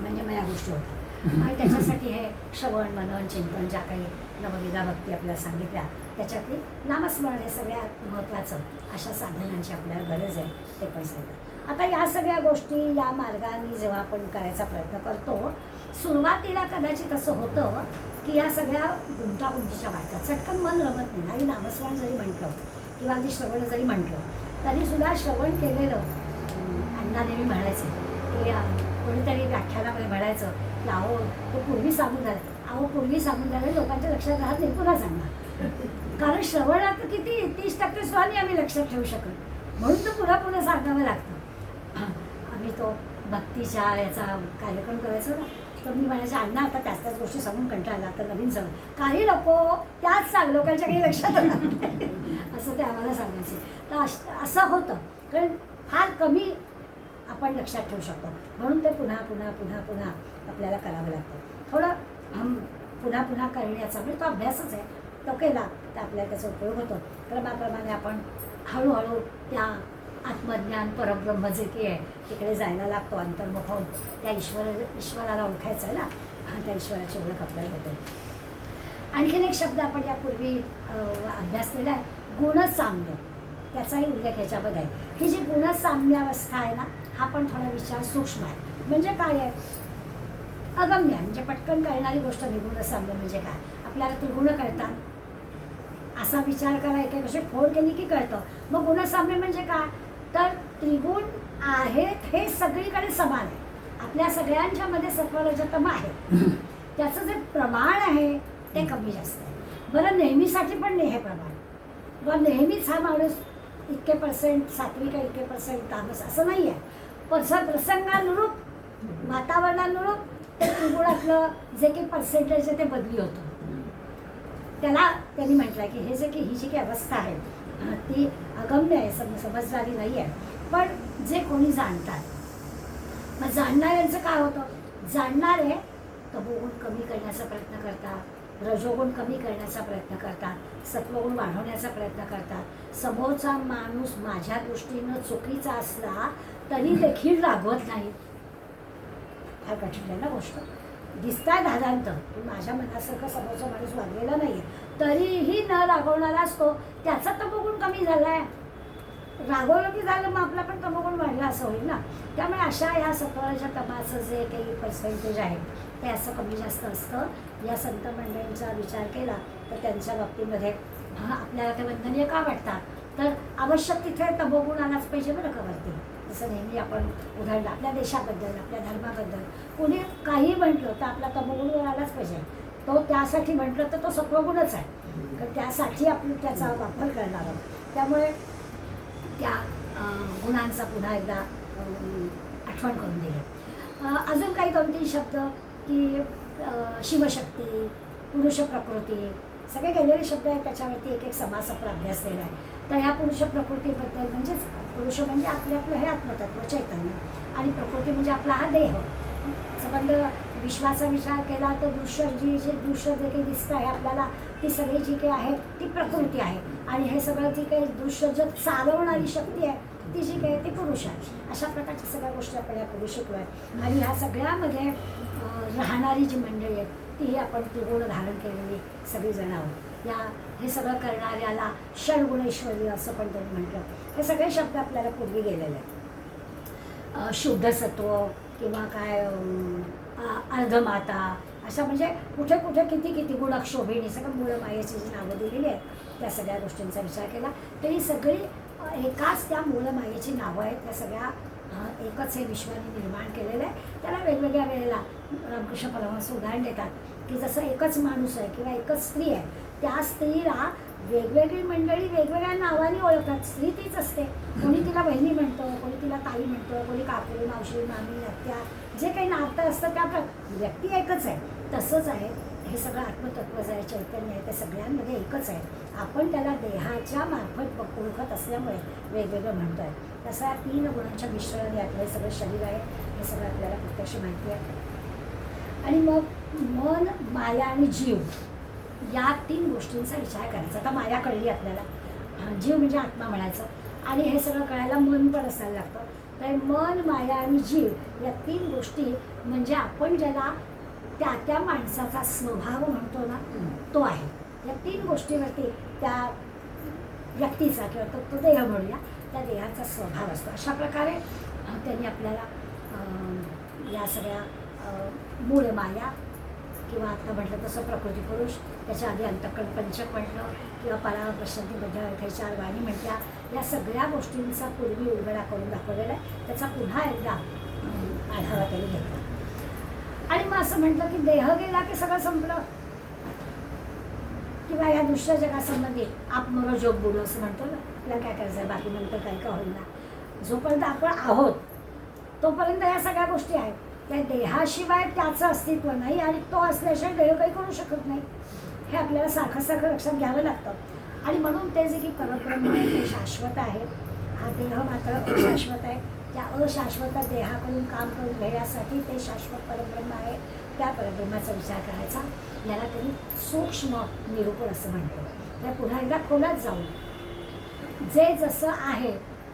म्हणजे मग या गोष्टी होतात. आणि त्याच्यासाठी हे श्रवण मनन चिंतन ज्या काही नवविधा भक्ती आपल्याला सांगितल्या त्याच्यातली नामस्मरण हे सगळ्यात महत्त्वाचं अशा साधनांची आपल्याला गरज आहे ते पण सांगतात. आता या सगळ्या गोष्टी या मार्गाने जेव्हा आपण करायचा प्रयत्न करतो, सुरुवातीला कदाचित असं होतं की या सगळ्या गुंतागुंतीच्या वाटतात, चटकन मन रमत नाही. आणि नामस्मरण जरी म्हटलं किंवा अगदी श्रवण जरी म्हटलं तरीसुद्धा श्रवण केलेलं अण्णा नेहमी म्हणायचे की कोणीतरी व्याख्यानामध्ये म्हणायचं की अहो ते पूर्वी सांगून झालं, अहो पूर्वी सांगून झालं लोकांच्या लक्षात राहत नाही, पुन्हा सांगा. कारण श्रवणात किती 30% सुद्धा नाही आम्ही लक्षात ठेवू शकत, म्हणून तर पुन्हा पुन्हा सांगावं लागतं. आम्ही तो भक्तीच्या याचा कार्यक्रम करायचो ना, तर मी म्हणायचे अण्णा आता त्याच गोष्टी सांगून कंटाळला, तर नवीन सांग. काही नको त्याच सांग, लोकांच्या काही लक्षात राहत असं ते आम्हाला सांगायचे. तर असं होतं, कारण फार कमी आपण लक्षात ठेवू शकतो, म्हणून ते पुन्हा पुन्हा पुन्हा पुन्हा आपल्याला करावं लागतं. थोडं पुन्हा पुन्हा करण्याचा म्हणजे तो अभ्यासच आहे, तो केला तर आपल्याला त्याचा उपयोग होतो. क्रमाप्रमाणे आपण हळूहळू त्या आत्मज्ञान परब्रह्म जे की आहे तिकडे जायला लागतो, अंतर्मुख होऊन त्या ईश्वराला ओळखायचं आहे ना, त्या ईश्वराची ओळख आपल्याला होते. आणखीन एक शब्द आपण यापूर्वी अभ्यासलेला आहे, गुणसाम्य, त्याचाही उल्लेख याच्यामध्ये आहे. ही जी गुणसाम्यावस्था आहे ना, हा पण थोडा विचार सूक्ष्म आहे. म्हणजे काय आहे, अगम्य, म्हणजे पटकन कळणारी गोष्ट नाही. गुणसाम्य म्हणजे काय, आपल्याला त्रिगुण कळतात असा विचार करा, एका गोष्टी फोड केली की कळतं. मग गुणसाम्य म्हणजे काय, तर त्रिगुण आहेत हे सगळीकडे समान आहे. आपल्या सगळ्यांच्या मध्ये सत्वरजतम आहे. त्याचं जे प्रमाण आहे ते कमी जास्त आहे. बरं, नेहमीसाठी पण नाही हे प्रमाण. बरं, नेहमीच हा माणूस इतके % सात्विक आहे, इतके % तामस असं नाही आहे. प्रसंगानुरूप, वातावरणानुरूप ते त्रिगुणातलं जे काही पर्सेंटेज आहे ते बदली होतं. त्याला त्यांनी म्हटलं की हे जे की ही जी काही अवस्था आहे ती अगम्य आहे, समजणारी नाही आहे. पण जे कोणी जाणतात, मग जाणणाऱ्यांचं काय होतं? जाणणारे तमोगुण कमी करण्याचा प्रयत्न करतात, रजोगुण कमी करण्याचा प्रयत्न करतात, सत्वगुण वाढवण्याचा प्रयत्न करतात. समोरचा माणूस माझ्या दृष्टीनं चुकीचा असला तरी देखील रागवत नाही. फार कठीण आहे ना गोष्ट. दिसताय धादांत, माझ्या मनासारखं समोरचा माणूस वागलेला नाही आहे तरीही न रागवणारा असतो, त्याचा तमोगुण कमी झाला आहे. रागवलं की झालं, मग आपला पण तमोगुण वाढला असं होईल ना. त्यामुळे अशा या सत्वरज तमाचं जे काही पर्सेंटेज आहे ते असं कमी जास्त असतं. या संत मंडळींचा विचार केला तर त्यांच्या बाबतीमध्ये आपल्याला ते वंदनीय का वाटतात? तर आवश्यक तिथे तमोगुण आलाच पाहिजे बरं का वरती. जसं नेहमी आपण उदाहरण आपल्या देशाबद्दल, आपल्या धर्माबद्दल कोणी काही म्हटलं तर आपला तमोगुण आलाच पाहिजे. तो त्यासाठी म्हटलं तर तो सत्वगुणच आहे, तर त्यासाठी आपण त्याचा वापर करणार आहोत. त्यामुळे त्या गुणांचा पुन्हा एकदा आठवण करून दिली. अजून काही 2-3 शब्द की शिवशक्ती, पुरुष प्रकृती, सगळे गेलेले शब्द आहेत. त्याच्यावरती एक समास आपण अभ्यासलेला आहे. तर ह्या पुरुष प्रकृतीबद्दल म्हणजेच पुरुष म्हणजे आपलं हे आत्मतत्व चैतन्य आणि प्रकृती म्हणजे आपला हा देह. संबंध विश्वाचा विचार केला तर दृश्य जे काही दिसतं आहे आपल्याला, ती सगळी जी काही आहे ती प्रकृती आहे. आणि हे सगळं जी काही दृश्य जग चालवणारी शक्ती आहे ती जी काही ती पुरुष आहे. अशा प्रकारच्या सगळ्या गोष्टी आपण यापूर्वी शिकलो आहे. आणि ह्या सगळ्यामध्ये राहणारी जी मंडळी आहे तीही आपण त्रिगुण धारण केलेली सगळीजण आहोत. हे सगळं करणाऱ्याला षड्गुणेश्वरी असं पण त्यांनी म्हटलं. हे सगळे शब्द आपल्याला पूर्वी गेलेले आहेत. शुद्ध सत्व किंवा काय अर्धमाता, अशा म्हणजे कुठे कुठे किती गुणक्षोभिणी, सगळं मूळ मायेची जी नावं दिलेली आहेत त्या सगळ्या गोष्टींचा विचार केला तर ही सगळी एकाच त्या मूळ मायेची नावं आहेत. त्या सगळ्या एकच हे विश्वाने निर्माण केलेलं आहे. त्याला वेगवेगळ्या वेळेला रामकृष्ण परमहंस उदाहरण देतात की जसं एकच माणूस आहे किंवा एकच स्त्री आहे, त्या स्त्रीला वेगवेगळी मंडळी वेगवेगळ्या नावाने ओळखतात. स्त्री तीच असते. कोणी तिला बहिणी म्हणतं, कोणी तिला ताई म्हणतं, कोणी काकू, मावशी, मामी, आत्या, जे काही नातं असतं त्या व्यक्ती एकच आहे. तसंच आहे हे सगळं आत्मतत्व जे आहे, चैतन्य आहे, ते सगळ्यांमध्ये एकच आहे. आपण त्याला देहाच्या मार्फत ओळखत असल्यामुळे वेगवेगळं म्हणतो आहे. तसं 3 गुणांच्या मिश्रणाने आपलं हे सगळं शरीर आहे, हे सगळं आपल्याला प्रत्यक्ष माहिती आहे. आणि मग मन, माया आणि जीव या 3 गोष्टींचा विचार करायचा. आता माया कळली आपल्याला, जीव म्हणजे आत्मा म्हणायचं, आणि हे सगळं कळायला मन पण असायला लागतं. तर मन, माया आणि जीव या 3 गोष्टी म्हणजे आपण ज्याला त्या माणसाचा स्वभाव म्हणतो ना तो आहे. या 3 गोष्टीवरती त्या व्यक्तीचा किंवा तो देह म्हणूया, त्या देहाचा स्वभाव असतो. अशा प्रकारे त्यांनी आपल्याला या सगळ्या मूळ माया किंवा आता म्हटलं तसं प्रकृती पुरुष, त्याच्या आधी अंतःकरण पंचक म्हटलं किंवा परावर प्रशांती काही 4 वाणी म्हटल्या, या सगळ्या गोष्टींचा पूर्वी उलगडा करून दाखवलेला आहे. त्याचा पुन्हा एकदा आढावा त्यांनी घेतला. आणि मग असं म्हटलं की देह गेला की सगळं संपलं, किंवा या दृश्य जगासंबंधी आपमरो जोग बोलू असं म्हणतो ना, आपल्याला काय करायचं आहे, बाकी नंतर काय का होईल ना. जोपर्यंत आपण आहोत तोपर्यंत या सगळ्या गोष्टी आहेत. त्या देहाशिवाय त्याचं अस्तित्व नाही आणि तो असल्याशिवाय देह काही करू शकत नाही. हे आपल्याला सारखं लक्षात घ्यावं लागतं. आणि म्हणून ते जे की परब्रह्म आहे ते शाश्वत आहे. हा देह मात्र अशाश्वत आहे. त्या अशाश्वत देहाकडून काम करून घेण्यासाठी ते शाश्वत परब्रह्म आहे. त्या परब्रह्माचा विचार करायचा. याला त्यांनी सूक्ष्म निरूपण असं म्हणतो. त्या पुन्हा एकदा खोलात जाऊन जे जसं आहे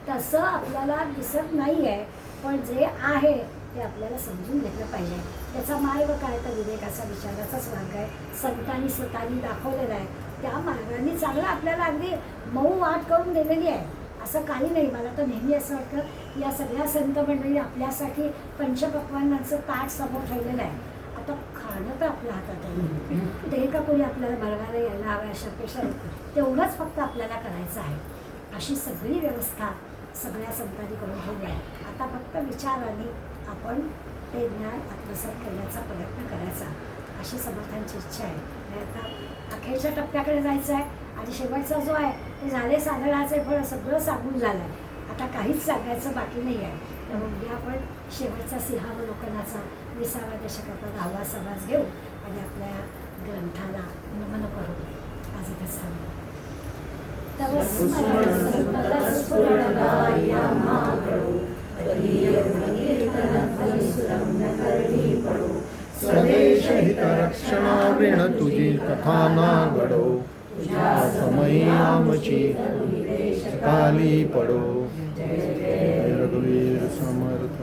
तसं आपल्याला दिसत नाही आहे, पण जे आहे ते आपल्याला समजून घेतलं पाहिजे. त्याचा मार्ग काय तर विवेकाचा विचाराचाच मार्ग आहे. संतांनी स्वतःनी दाखवलेला आहे. त्या मार्गाने चांगलं आपल्याला अगदी मऊ वाट करून दिलेली आहे. असं काही नाही. मला तर नेहमी असं वाटतं की या सगळ्या संत मंडळी आपल्यासाठी पंचपक्वान्नाचं ताट समोर ठेवलेलं आहे. आता खाणं तर आपल्या हातात आहे. ते का कोणी आपल्याला भरवायला यायला हवं अशापेक्षा तेवढंच फक्त आपल्याला करायचं आहे. अशी सगळी व्यवस्था सगळ्या संतांनी करून ठेवले आहे. आता फक्त विचाराने आपण ते ज्ञान आत्मसात करण्याचा प्रयत्न करायचा अशी समर्थांची इच्छा आहे. आणि आता अखेरच्या टप्प्याकडे जायचं आहे आणि शेवटचा जो आहे ते झाले साधनाचे फळ सगळं सांगून झालं आहे. आता काहीच सांगायचं बाकी नाही आहे. तर उद्या आपण शेवटचा सिंहावलोकनाचा 20व्या दशकाचा 10वा समास घेऊ आणि आपल्या ग्रंथाला नमन करू. आज इथंच थांबू. तव स्मरण संतत स्फुरणदायी आम्हाकडो, तदीय गुणकीर्तनध्वनिसुरं न करणी पडो. स्वदेश हितरक्षणाविण तुझी कथा ना घडो, तुझ्या समयी आमची काली पडो. जय रघुवीर समर्थ.